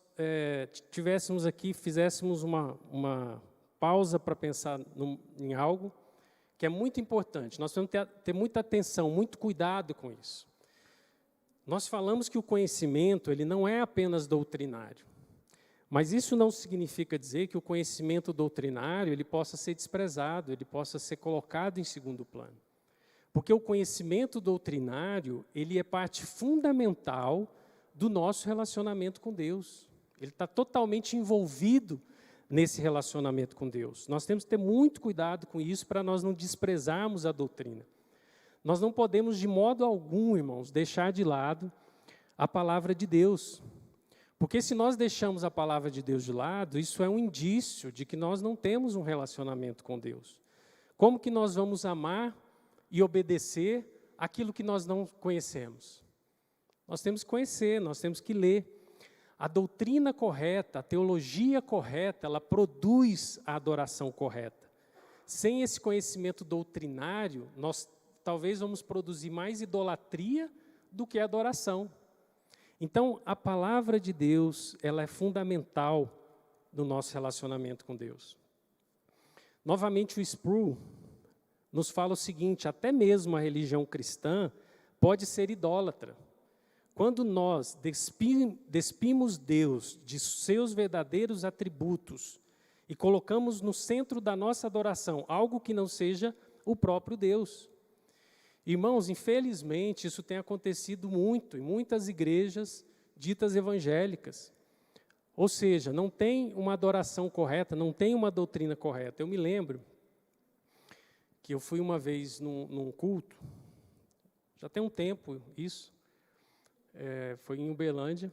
tivéssemos aqui, fizéssemos uma pausa para pensar em algo que é muito importante. Nós temos que ter muita atenção, muito cuidado com isso. Nós falamos que o conhecimento, ele não é apenas doutrinário, mas isso não significa dizer que o conhecimento doutrinário ele possa ser desprezado, ele possa ser colocado em segundo plano. Porque o conhecimento doutrinário, ele é parte fundamental do nosso relacionamento com Deus. Ele está totalmente envolvido nesse relacionamento com Deus. Nós temos que ter muito cuidado com isso para nós não desprezarmos a doutrina. Nós não podemos, de modo algum, irmãos, deixar de lado a palavra de Deus. Porque se nós deixamos a palavra de Deus de lado, isso é um indício de que nós não temos um relacionamento com Deus. Como que nós vamos amar e obedecer aquilo que nós não conhecemos? Nós temos que conhecer, nós temos que ler. A doutrina correta, a teologia correta, ela produz a adoração correta. Sem esse conhecimento doutrinário, nós talvez vamos produzir mais idolatria do que adoração. Então, a palavra de Deus, ela é fundamental no nosso relacionamento com Deus. Novamente, o Sproul nos fala o seguinte: até mesmo a religião cristã pode ser idólatra. Quando nós despimos Deus de seus verdadeiros atributos e colocamos no centro da nossa adoração algo que não seja o próprio Deus. Irmãos, infelizmente, isso tem acontecido muito em muitas igrejas ditas evangélicas. Ou seja, não tem uma adoração correta, não tem uma doutrina correta. Eu me lembro que eu fui uma vez num culto, já tem um tempo isso, foi em Uberlândia,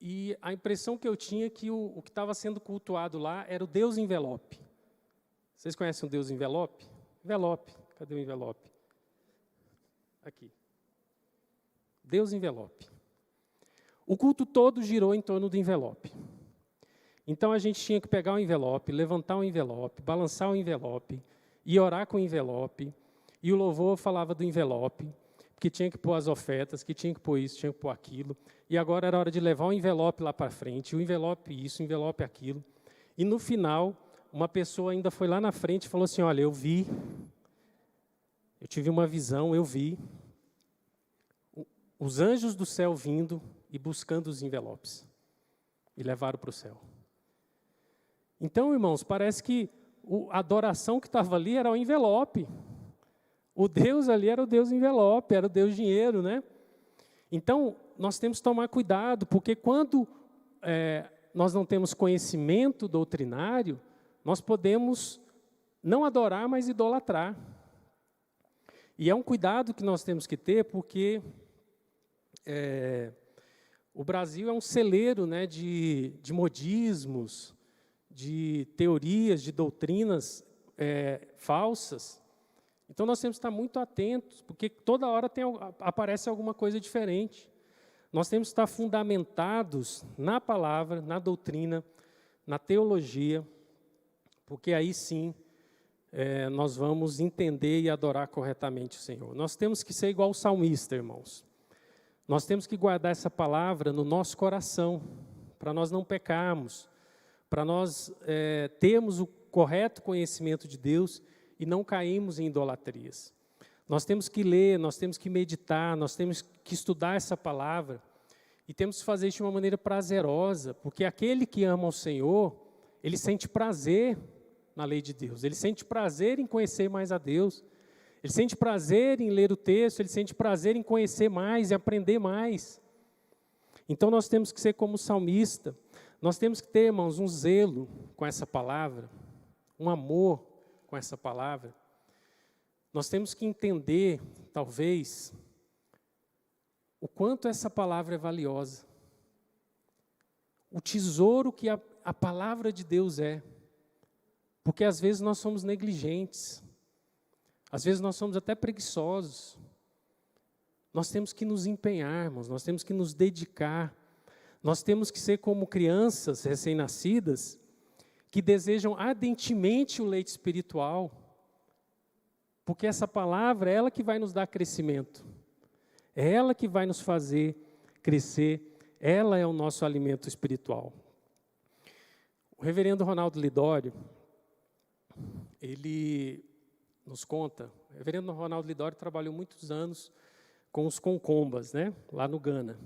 e a impressão que eu tinha é que o que estava sendo cultuado lá era o Deus envelope. Vocês conhecem o Deus envelope? Envelope, cadê o envelope? Aqui. Deus envelope. O culto todo girou em torno do envelope. Então a gente tinha que pegar o envelope, levantar o envelope, balançar o envelope, e orar com o envelope, e o louvor falava do envelope, que tinha que pôr as ofertas, que tinha que pôr isso, tinha que pôr aquilo, e agora era hora de levar o envelope lá para frente, o envelope isso, o envelope aquilo, e no final, uma pessoa ainda foi lá na frente e falou assim: olha, eu tive uma visão, eu vi os anjos do céu vindo e buscando os envelopes, e levaram para o céu. Então, irmãos, parece que a adoração que estava ali era o envelope. O Deus ali era o Deus envelope, era o Deus dinheiro, né? Então, nós temos que tomar cuidado, porque quando nós não temos conhecimento doutrinário, nós podemos não adorar, mas idolatrar. E é um cuidado que nós temos que ter, porque o Brasil é um celeiro, né, de modismos, de teorias, de doutrinas falsas. Então, nós temos que estar muito atentos, porque toda hora aparece alguma coisa diferente. Nós temos que estar fundamentados na palavra, na doutrina, na teologia, porque aí sim nós vamos entender e adorar corretamente o Senhor. Nós temos que ser igual o salmista, irmãos. Nós temos que guardar essa palavra no nosso coração, para nós não pecarmos, para nós termos o correto conhecimento de Deus e não cairmos em idolatrias. Nós temos que ler, nós temos que meditar, nós temos que estudar essa palavra e temos que fazer isso de uma maneira prazerosa, porque aquele que ama o Senhor, ele sente prazer na lei de Deus, ele sente prazer em conhecer mais a Deus, ele sente prazer em ler o texto, ele sente prazer em conhecer mais e aprender mais. Então nós temos que ser como o salmista, nós temos que ter, irmãos, um zelo com essa palavra, um amor com essa palavra. Nós temos que entender, talvez, o quanto essa palavra é valiosa. O tesouro que a palavra de Deus é. Porque às vezes nós somos negligentes. Às vezes nós somos até preguiçosos. Nós temos que nos empenhar, irmãos, nós temos que nos dedicar. Nós temos que ser como crianças recém-nascidas, que desejam ardentemente o leite espiritual, porque essa palavra é ela que vai nos dar crescimento, é ela que vai nos fazer crescer, ela é o nosso alimento espiritual. O reverendo Ronaldo Lidório, ele nos conta, o reverendo Ronaldo Lidório trabalhou muitos anos com os concombas, né, lá no Ghana.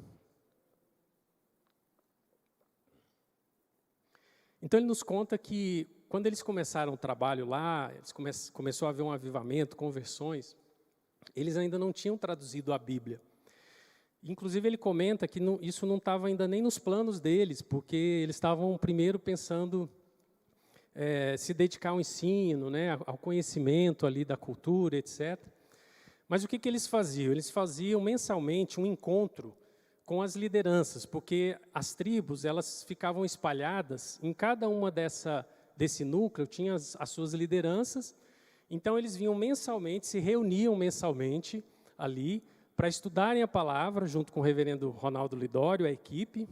Então, ele nos conta que, quando eles começaram o trabalho lá, começou a haver um avivamento, conversões, eles ainda não tinham traduzido a Bíblia. Inclusive, ele comenta que isso não estava ainda nem nos planos deles, porque eles estavam primeiro pensando se dedicar ao ensino, né, ao conhecimento ali da cultura, etc. Mas o que eles faziam? Eles faziam mensalmente um encontro com as lideranças, porque as tribos, elas ficavam espalhadas, em cada uma desse núcleo tinha as suas lideranças, então eles vinham mensalmente, se reuniam mensalmente ali, para estudarem a palavra, junto com o reverendo Ronaldo Lidório, a equipe,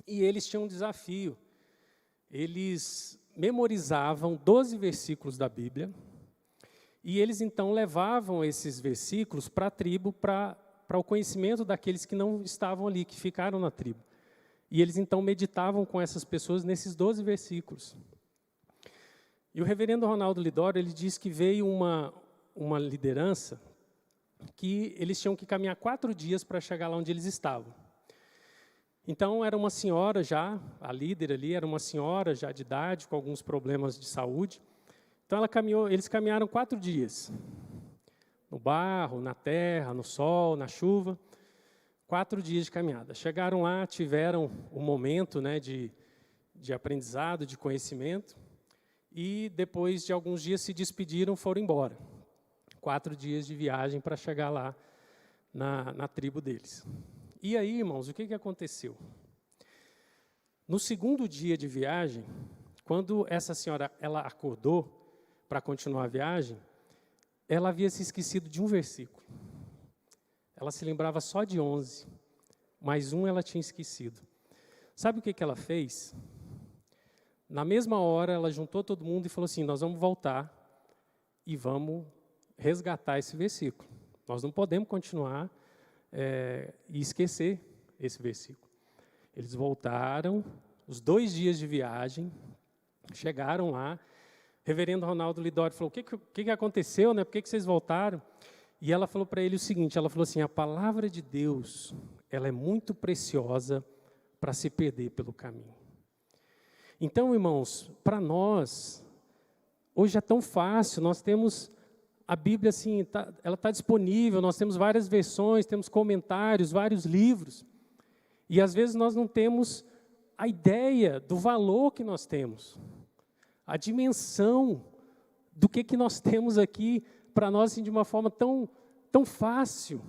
e eles tinham um desafio. Eles memorizavam 12 versículos da Bíblia, e eles então levavam esses versículos para a tribo para o conhecimento daqueles que não estavam ali, que ficaram na tribo. E eles então meditavam com essas pessoas nesses 12 versículos. E o reverendo Ronaldo Lidório, ele diz que veio uma liderança que eles tinham que caminhar 4 dias para chegar lá onde eles estavam. Então, era uma senhora já, a líder ali, era uma senhora já de idade, com alguns problemas de saúde. Então, eles caminharam 4 dias. No barro, na terra, no sol, na chuva. 4 dias de caminhada. Chegaram lá, tiveram um momento, né, de aprendizado, de conhecimento. E, depois de alguns dias, se despediram, foram embora. 4 dias de viagem para chegar lá na tribo deles. E aí, irmãos, o que aconteceu? No segundo dia de viagem, quando essa senhora ela acordou para continuar a viagem, ela havia se esquecido de um versículo. Ela se lembrava só de 11, mas um ela tinha esquecido. Sabe o que ela fez? Na mesma hora, ela juntou todo mundo e falou assim, nós vamos voltar e vamos resgatar esse versículo. Nós não podemos continuar e esquecer esse versículo. Eles voltaram, os 2 dias de viagem, chegaram lá, reverendo Ronaldo Lidório falou, o que aconteceu, né? Por que vocês voltaram? E ela falou para ele o seguinte, ela falou assim, a palavra de Deus, ela é muito preciosa para se perder pelo caminho. Então, irmãos, para nós, hoje é tão fácil, nós temos a Bíblia, assim, ela está disponível, nós temos várias versões, temos comentários, vários livros, e às vezes nós não temos a ideia do valor que nós temos, a dimensão do que nós temos aqui para nós assim, de uma forma tão fácil.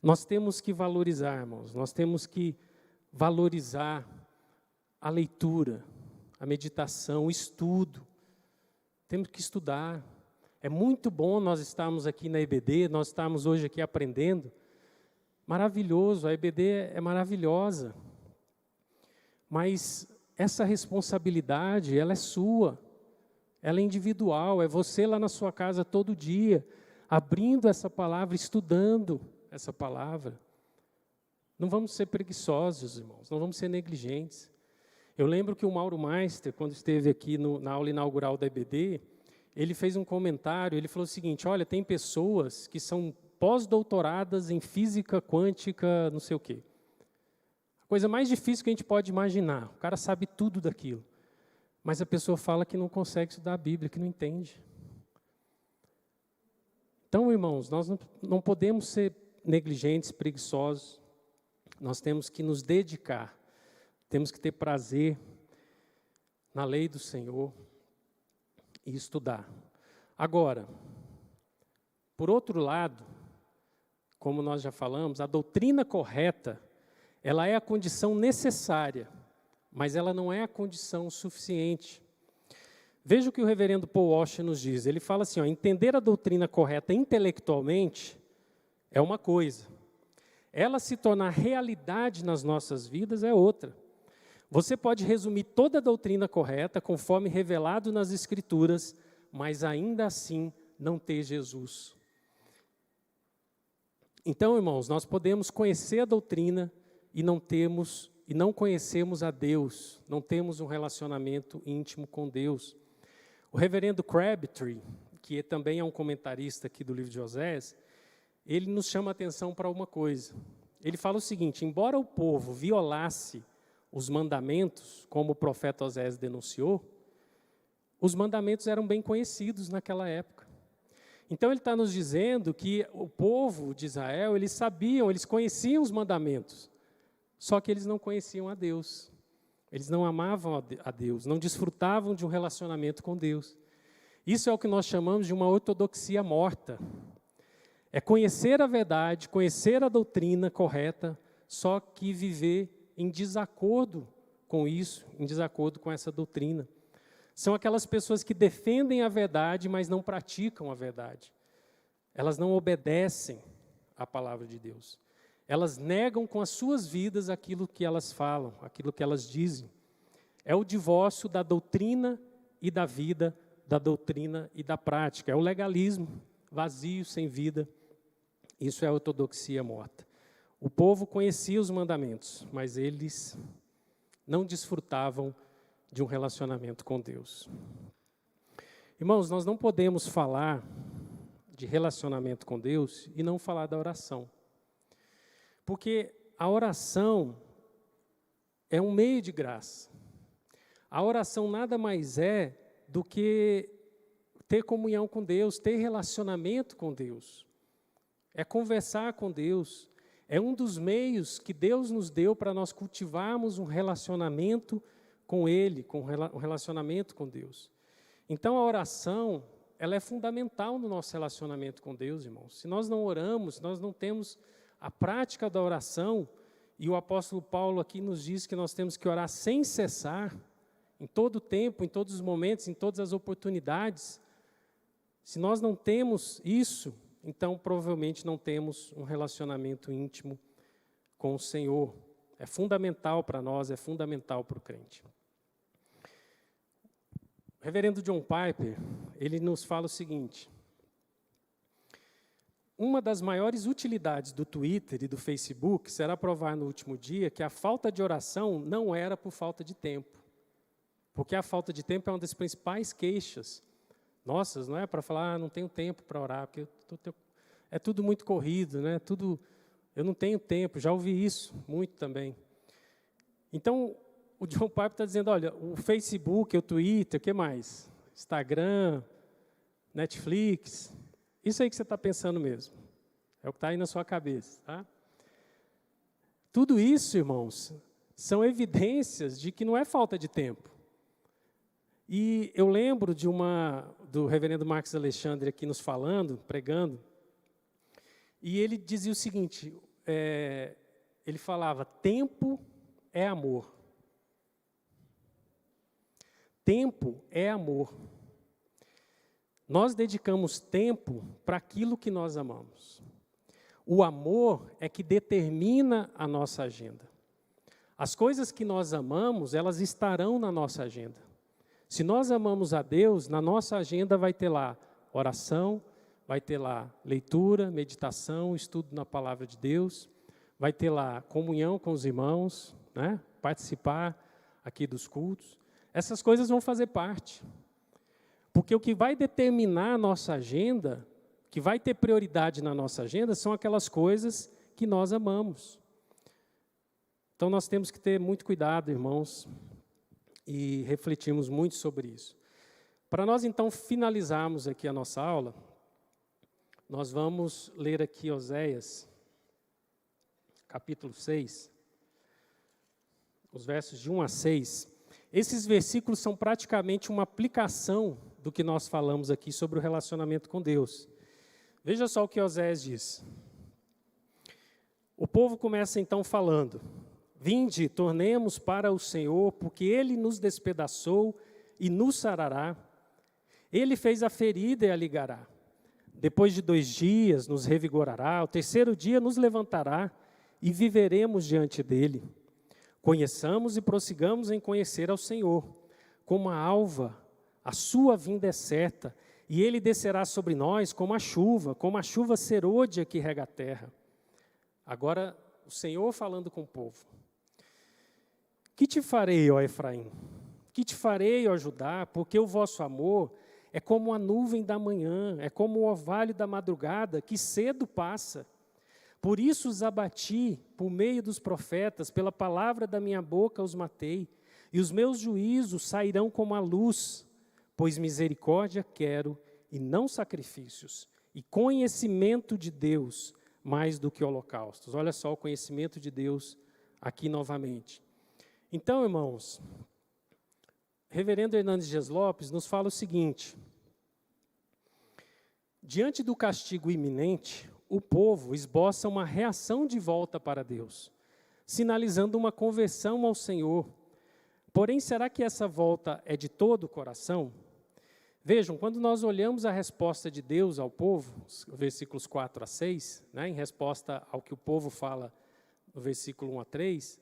Nós temos que valorizar, irmãos, nós temos que valorizar a leitura, a meditação, o estudo. Temos que estudar. É muito bom nós estarmos aqui na EBD, nós estarmos hoje aqui aprendendo. Maravilhoso, a EBD é maravilhosa. Mas essa responsabilidade, ela é sua. Ela é individual, é você lá na sua casa todo dia, abrindo essa palavra, estudando essa palavra. Não vamos ser preguiçosos, irmãos, não vamos ser negligentes. Eu lembro que o Mauro Meister, quando esteve aqui na aula inaugural da EBD, ele fez um comentário, ele falou o seguinte, olha, tem pessoas que são pós-doutoradas em física quântica, não sei o quê. A coisa mais difícil que a gente pode imaginar, o cara sabe tudo daquilo. Mas a pessoa fala que não consegue estudar a Bíblia, que não entende. Então, irmãos, nós não podemos ser negligentes, preguiçosos. Nós temos que nos dedicar. Temos que ter prazer na lei do Senhor e estudar. Agora, por outro lado, como nós já falamos, a doutrina correta, ela é a condição necessária, mas ela não é a condição suficiente. Veja o que o reverendo Paul Washer nos diz. Ele fala assim, ó, entender a doutrina correta intelectualmente é uma coisa. Ela se tornar realidade nas nossas vidas é outra. Você pode resumir toda a doutrina correta conforme revelado nas Escrituras, mas ainda assim não ter Jesus. Então, irmãos, nós podemos conhecer a doutrina e não conhecemos a Deus, não temos um relacionamento íntimo com Deus. O reverendo Crabtree, que também é um comentarista aqui do livro de Osés, ele nos chama a atenção para uma coisa. Ele fala o seguinte, embora o povo violasse os mandamentos, como o profeta Osés denunciou, os mandamentos eram bem conhecidos naquela época. Então ele está nos dizendo que o povo de Israel, eles sabiam, eles conheciam os mandamentos, só que eles não conheciam a Deus. Eles não amavam a Deus, não desfrutavam de um relacionamento com Deus. Isso é o que nós chamamos de uma ortodoxia morta. É conhecer a verdade, conhecer a doutrina correta, só que viver em desacordo com isso, em desacordo com essa doutrina. São aquelas pessoas que defendem a verdade, mas não praticam a verdade. Elas não obedecem à palavra de Deus. Elas negam com as suas vidas aquilo que elas falam, aquilo que elas dizem. É o divórcio da doutrina e da vida, da doutrina e da prática. É o legalismo vazio, sem vida. Isso é a ortodoxia morta. O povo conhecia os mandamentos, mas eles não desfrutavam de um relacionamento com Deus. Irmãos, nós não podemos falar de relacionamento com Deus e não falar da oração. Porque a oração é um meio de graça. A oração nada mais é do que ter comunhão com Deus, ter relacionamento com Deus. É conversar com Deus. É um dos meios que Deus nos deu para nós cultivarmos um relacionamento com Ele, um relacionamento com Deus. Então, a oração, ela é fundamental no nosso relacionamento com Deus, irmãos. Se nós não oramos, nós não temos a prática da oração, e o apóstolo Paulo aqui nos diz que nós temos que orar sem cessar, em todo o tempo, em todos os momentos, em todas as oportunidades. Se nós não temos isso, então provavelmente não temos um relacionamento íntimo com o Senhor. É fundamental para nós, é fundamental para o crente. O reverendo John Piper, ele nos fala o seguinte: uma das maiores utilidades do Twitter e do Facebook será provar no último dia que a falta de oração não era por falta de tempo. Porque a falta de tempo é uma das principais queixas nossas, não é? Para falar, não tenho tempo para orar, porque é tudo muito corrido, né? Eu não tenho tempo, já ouvi isso muito também. Então, o John Piper está dizendo, olha, o Facebook, o Twitter, o que mais? Instagram, Netflix, isso aí que você está pensando mesmo. É o que está aí na sua cabeça, tá? Tudo isso, irmãos, são evidências de que não é falta de tempo. E eu lembro do reverendo Marcos Alexandre aqui nos falando, pregando, e ele dizia o seguinte, ele falava, tempo é amor. Tempo é amor. Nós dedicamos tempo para aquilo que nós amamos. O amor é que determina a nossa agenda. As coisas que nós amamos, elas estarão na nossa agenda. Se nós amamos a Deus, na nossa agenda vai ter lá oração, vai ter lá leitura, meditação, estudo na palavra de Deus, vai ter lá comunhão com os irmãos, né? Participar aqui dos cultos. Essas coisas vão fazer parte. Porque o que vai determinar a nossa agenda, que vai ter prioridade na nossa agenda, são aquelas coisas que nós amamos. Então, nós temos que ter muito cuidado, irmãos, e refletirmos muito sobre isso. Para nós, então, finalizarmos aqui a nossa aula, nós vamos ler aqui Oséias, capítulo 6, os versos de 1 a 6. Esses versículos são praticamente uma aplicação do que nós falamos aqui sobre o relacionamento com Deus. Veja só o que Oséias diz. O povo começa então falando, vinde, tornemos para o Senhor, porque Ele nos despedaçou e nos sarará. Ele fez a ferida e a ligará. Depois de 2 dias nos revigorará, ao 3º dia nos levantará e viveremos diante dEle. Conheçamos e prossigamos em conhecer ao Senhor. Como a alva, a sua vinda é certa, e Ele descerá sobre nós como a chuva serôdia que rega a terra. Agora, o Senhor falando com o povo. Que te farei, ó Efraim? Que te farei, ó Judá? Porque o vosso amor é como a nuvem da manhã, é como o orvalho da madrugada, que cedo passa. Por isso os abati por meio dos profetas, pela palavra da minha boca os matei, e os meus juízos sairão como a luz, pois misericórdia quero e não sacrifícios, e conhecimento de Deus mais do que holocaustos. Olha só o conhecimento de Deus aqui novamente. Então, irmãos, reverendo Hernandes Dias Lopes nos fala o seguinte: diante do castigo iminente, o povo esboça uma reação de volta para Deus, sinalizando uma conversão ao Senhor. Porém, será que essa volta é de todo o coração? Vejam, quando nós olhamos a resposta de Deus ao povo, versículos 4 a 6, né, em resposta ao que o povo fala no versículo 1 a 3,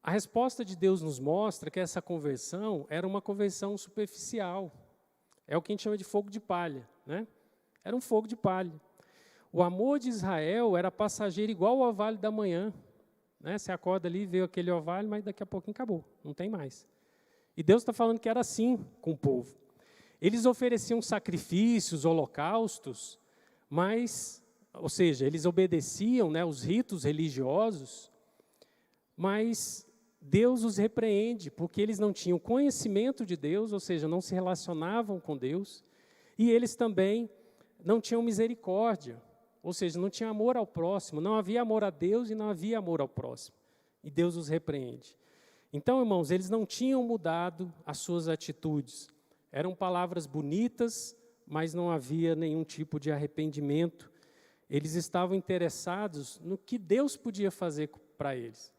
a resposta de Deus nos mostra que essa conversão era uma conversão superficial. É o que a gente chama de fogo de palha, né? Era um fogo de palha. O amor de Israel era passageiro igual ao orvalho da manhã. Né? Você acorda ali, veio aquele orvalho, mas daqui a pouquinho acabou, não tem mais. E Deus está falando que era assim com o povo. Eles ofereciam sacrifícios, holocaustos, mas, ou seja, eles obedeciam, né, os ritos religiosos, mas Deus os repreende, porque eles não tinham conhecimento de Deus, ou seja, não se relacionavam com Deus, e eles também não tinham misericórdia, ou seja, não tinham amor ao próximo, não havia amor a Deus e não havia amor ao próximo, e Deus os repreende. Então, irmãos, eles não tinham mudado as suas atitudes, eram palavras bonitas, mas não havia nenhum tipo de arrependimento. Eles estavam interessados no que Deus podia fazer para eles.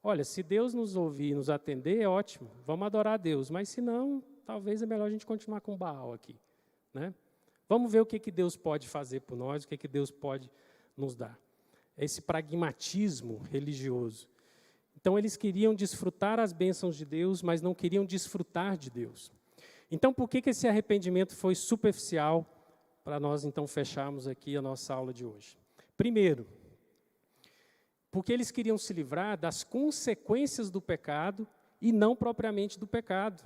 Olha, se Deus nos ouvir e nos atender, é ótimo, vamos adorar a Deus, mas se não, talvez é melhor a gente continuar com Baal aqui, né? Vamos ver o que Deus pode fazer por nós, o que Deus pode nos dar. É esse pragmatismo religioso. Então, eles queriam desfrutar as bênçãos de Deus, mas não queriam desfrutar de Deus. Então, por que esse arrependimento foi superficial, para nós, então, fecharmos aqui a nossa aula de hoje? Primeiro, porque eles queriam se livrar das consequências do pecado e não propriamente do pecado.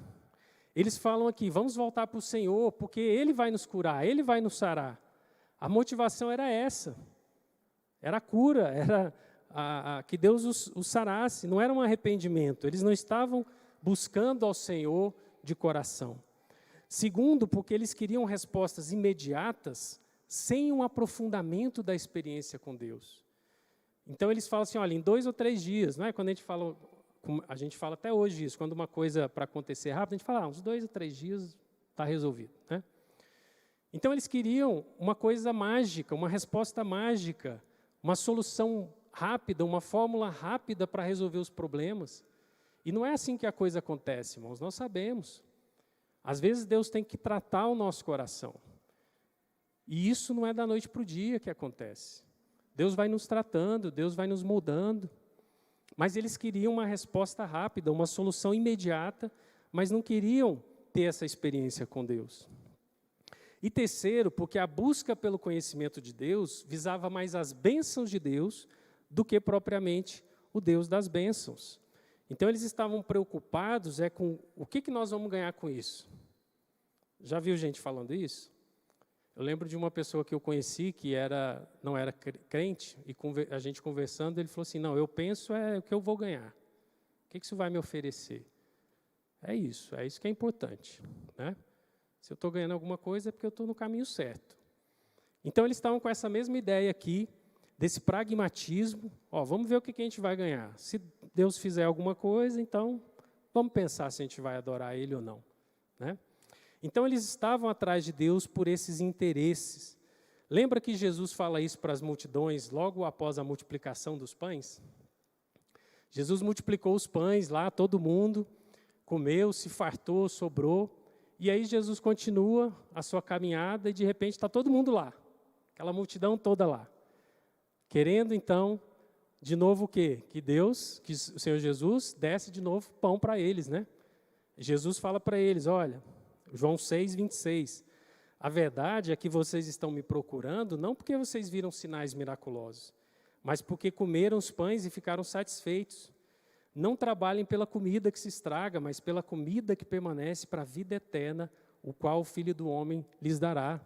Eles falam aqui, vamos voltar para o Senhor, porque Ele vai nos curar, Ele vai nos sarar. A motivação era essa, era a cura, era que Deus os sarasse, não era um arrependimento. Eles não estavam buscando ao Senhor de coração. Segundo, porque eles queriam respostas imediatas, sem um aprofundamento da experiência com Deus. Então, eles falam assim, olha, em 2 ou 3 dias, não é? Quando a gente fala até hoje isso, quando uma coisa para acontecer rápido, a gente fala, uns 2 ou 3 dias está resolvido, né? Então, eles queriam uma coisa mágica, uma resposta mágica, uma solução rápida, uma fórmula rápida para resolver os problemas. E não é assim que a coisa acontece, irmãos, nós sabemos. Às vezes, Deus tem que tratar o nosso coração. E isso não é da noite para o dia que acontece. Deus vai nos tratando, Deus vai nos moldando. Mas eles queriam uma resposta rápida, uma solução imediata, mas não queriam ter essa experiência com Deus. E terceiro, porque a busca pelo conhecimento de Deus visava mais as bênçãos de Deus do que propriamente o Deus das bênçãos. Então, eles estavam preocupados com o que nós vamos ganhar com isso. Já viu gente falando isso? Eu lembro de uma pessoa que eu conheci que não era crente, e a gente conversando, ele falou assim, não, eu penso o que eu vou ganhar. O que isso vai me oferecer? É isso que é importante, né? Se eu estou ganhando alguma coisa, é porque eu estou no caminho certo. Então, eles estavam com essa mesma ideia aqui, desse pragmatismo, vamos ver o que a gente vai ganhar. Se Deus fizer alguma coisa, então, vamos pensar se a gente vai adorar Ele ou não, né? Então, eles estavam atrás de Deus por esses interesses. Lembra que Jesus fala isso para as multidões logo após a multiplicação dos pães? Jesus multiplicou os pães lá, todo mundo comeu, se fartou, sobrou. E aí Jesus continua a sua caminhada e, de repente, está todo mundo lá. Aquela multidão toda lá. Querendo, então, de novo o quê? Que o Senhor Jesus desse de novo pão para eles, né? Jesus fala para eles, olha, João 6, 26, a verdade é que vocês estão me procurando não porque vocês viram sinais miraculosos, mas porque comeram os pães e ficaram satisfeitos. Não trabalhem pela comida que se estraga, mas pela comida que permanece para a vida eterna, o qual o Filho do Homem lhes dará.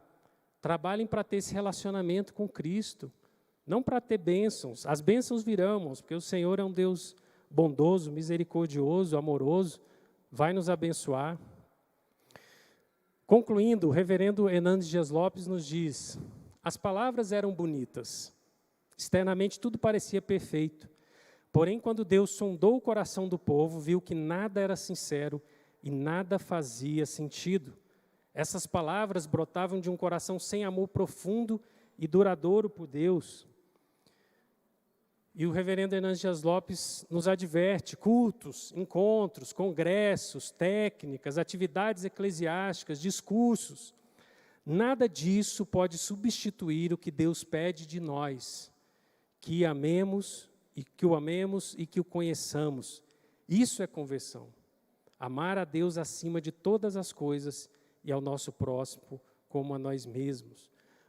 Trabalhem para ter esse relacionamento com Cristo, não para ter bênçãos. As bênçãos virão, irmãos, porque o Senhor é um Deus bondoso, misericordioso, amoroso, vai nos abençoar. Concluindo, o reverendo Hernandes Dias Lopes nos diz, as palavras eram bonitas, externamente tudo parecia perfeito, porém quando Deus sondou o coração do povo, viu que nada era sincero e nada fazia sentido. Essas palavras brotavam de um coração sem amor profundo e duradouro por Deus. E o reverendo Hernandes Dias Lopes nos adverte, cultos, encontros, congressos, técnicas, atividades eclesiásticas, discursos, nada disso pode substituir o que Deus pede de nós, que amemos e que o conheçamos. Isso é conversão. Amar a Deus acima de todas as coisas e ao nosso próximo como a nós mesmos.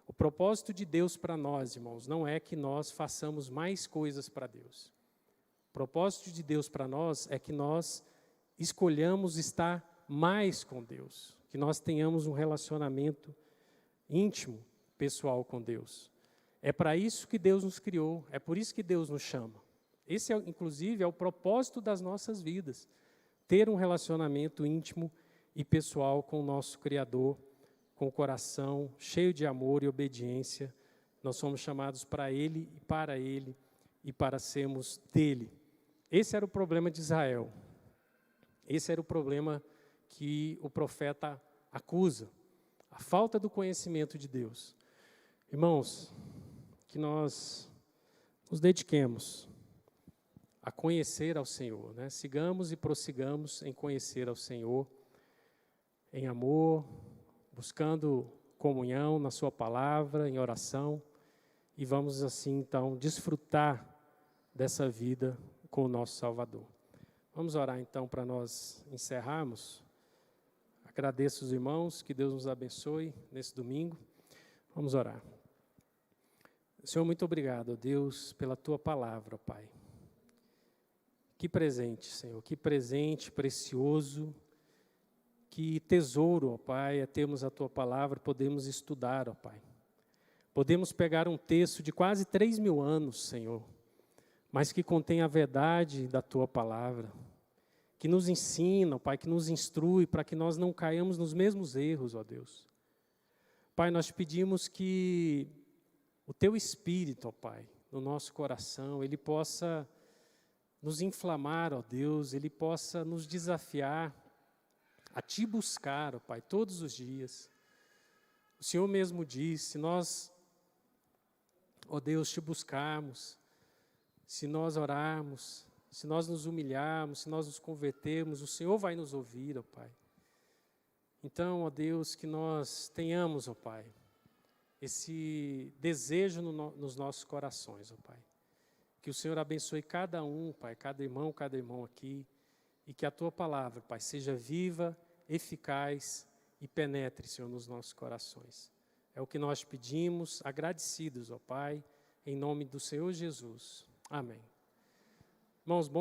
O propósito de Deus para nós, irmãos, não é que nós façamos mais coisas para Deus. O propósito de Deus para nós é que nós escolhamos estar mais com Deus, que nós tenhamos um relacionamento íntimo, pessoal com Deus. É para isso que Deus nos criou, é por isso que Deus nos chama. Esse, inclusive, é o propósito das nossas vidas, ter um relacionamento íntimo e pessoal com o nosso Criador, com o coração cheio de amor e obediência. Nós somos chamados para Ele e para sermos dele. Esse era o problema de Israel. Esse era o problema que o profeta acusa, a falta do conhecimento de Deus. Irmãos, que nós nos dediquemos a conhecer ao Senhor, né? Sigamos e prossigamos em conhecer ao Senhor, em amor, buscando comunhão na sua palavra, em oração, e vamos assim, então, desfrutar dessa vida com o nosso Salvador. Vamos orar, então, para nós encerrarmos. Agradeço os irmãos, que Deus nos abençoe nesse domingo. Vamos orar. Senhor, muito obrigado, ó Deus, pela Tua palavra, ó Pai. Que presente, Senhor, que presente precioso, que tesouro, ó Pai, é termos a Tua palavra, podemos estudar, ó Pai. Podemos pegar um texto de quase 3.000 anos, Senhor, mas que contém a verdade da Tua palavra, que nos ensina, ó Pai, que nos instrui para que nós não caiamos nos mesmos erros, ó Deus. Pai, nós pedimos que o Teu Espírito, ó Pai, no nosso coração, ele possa nos inflamar, ó Deus, ele possa nos desafiar a Te buscar, ó Pai, todos os dias. O Senhor mesmo disse, se nós, ó Deus, Te buscarmos, se nós orarmos, se nós nos humilharmos, se nós nos convertermos, o Senhor vai nos ouvir, ó Pai. Então, ó Deus, que nós tenhamos, ó Pai, esse desejo nos nossos corações, ó Pai. Que o Senhor abençoe cada um, Pai, cada irmão aqui, e que a Tua palavra, Pai, seja viva, eficaz e penetre, Senhor, nos nossos corações. É o que nós pedimos, agradecidos, ó Pai, em nome do Senhor Jesus. Amém. Irmãos, bom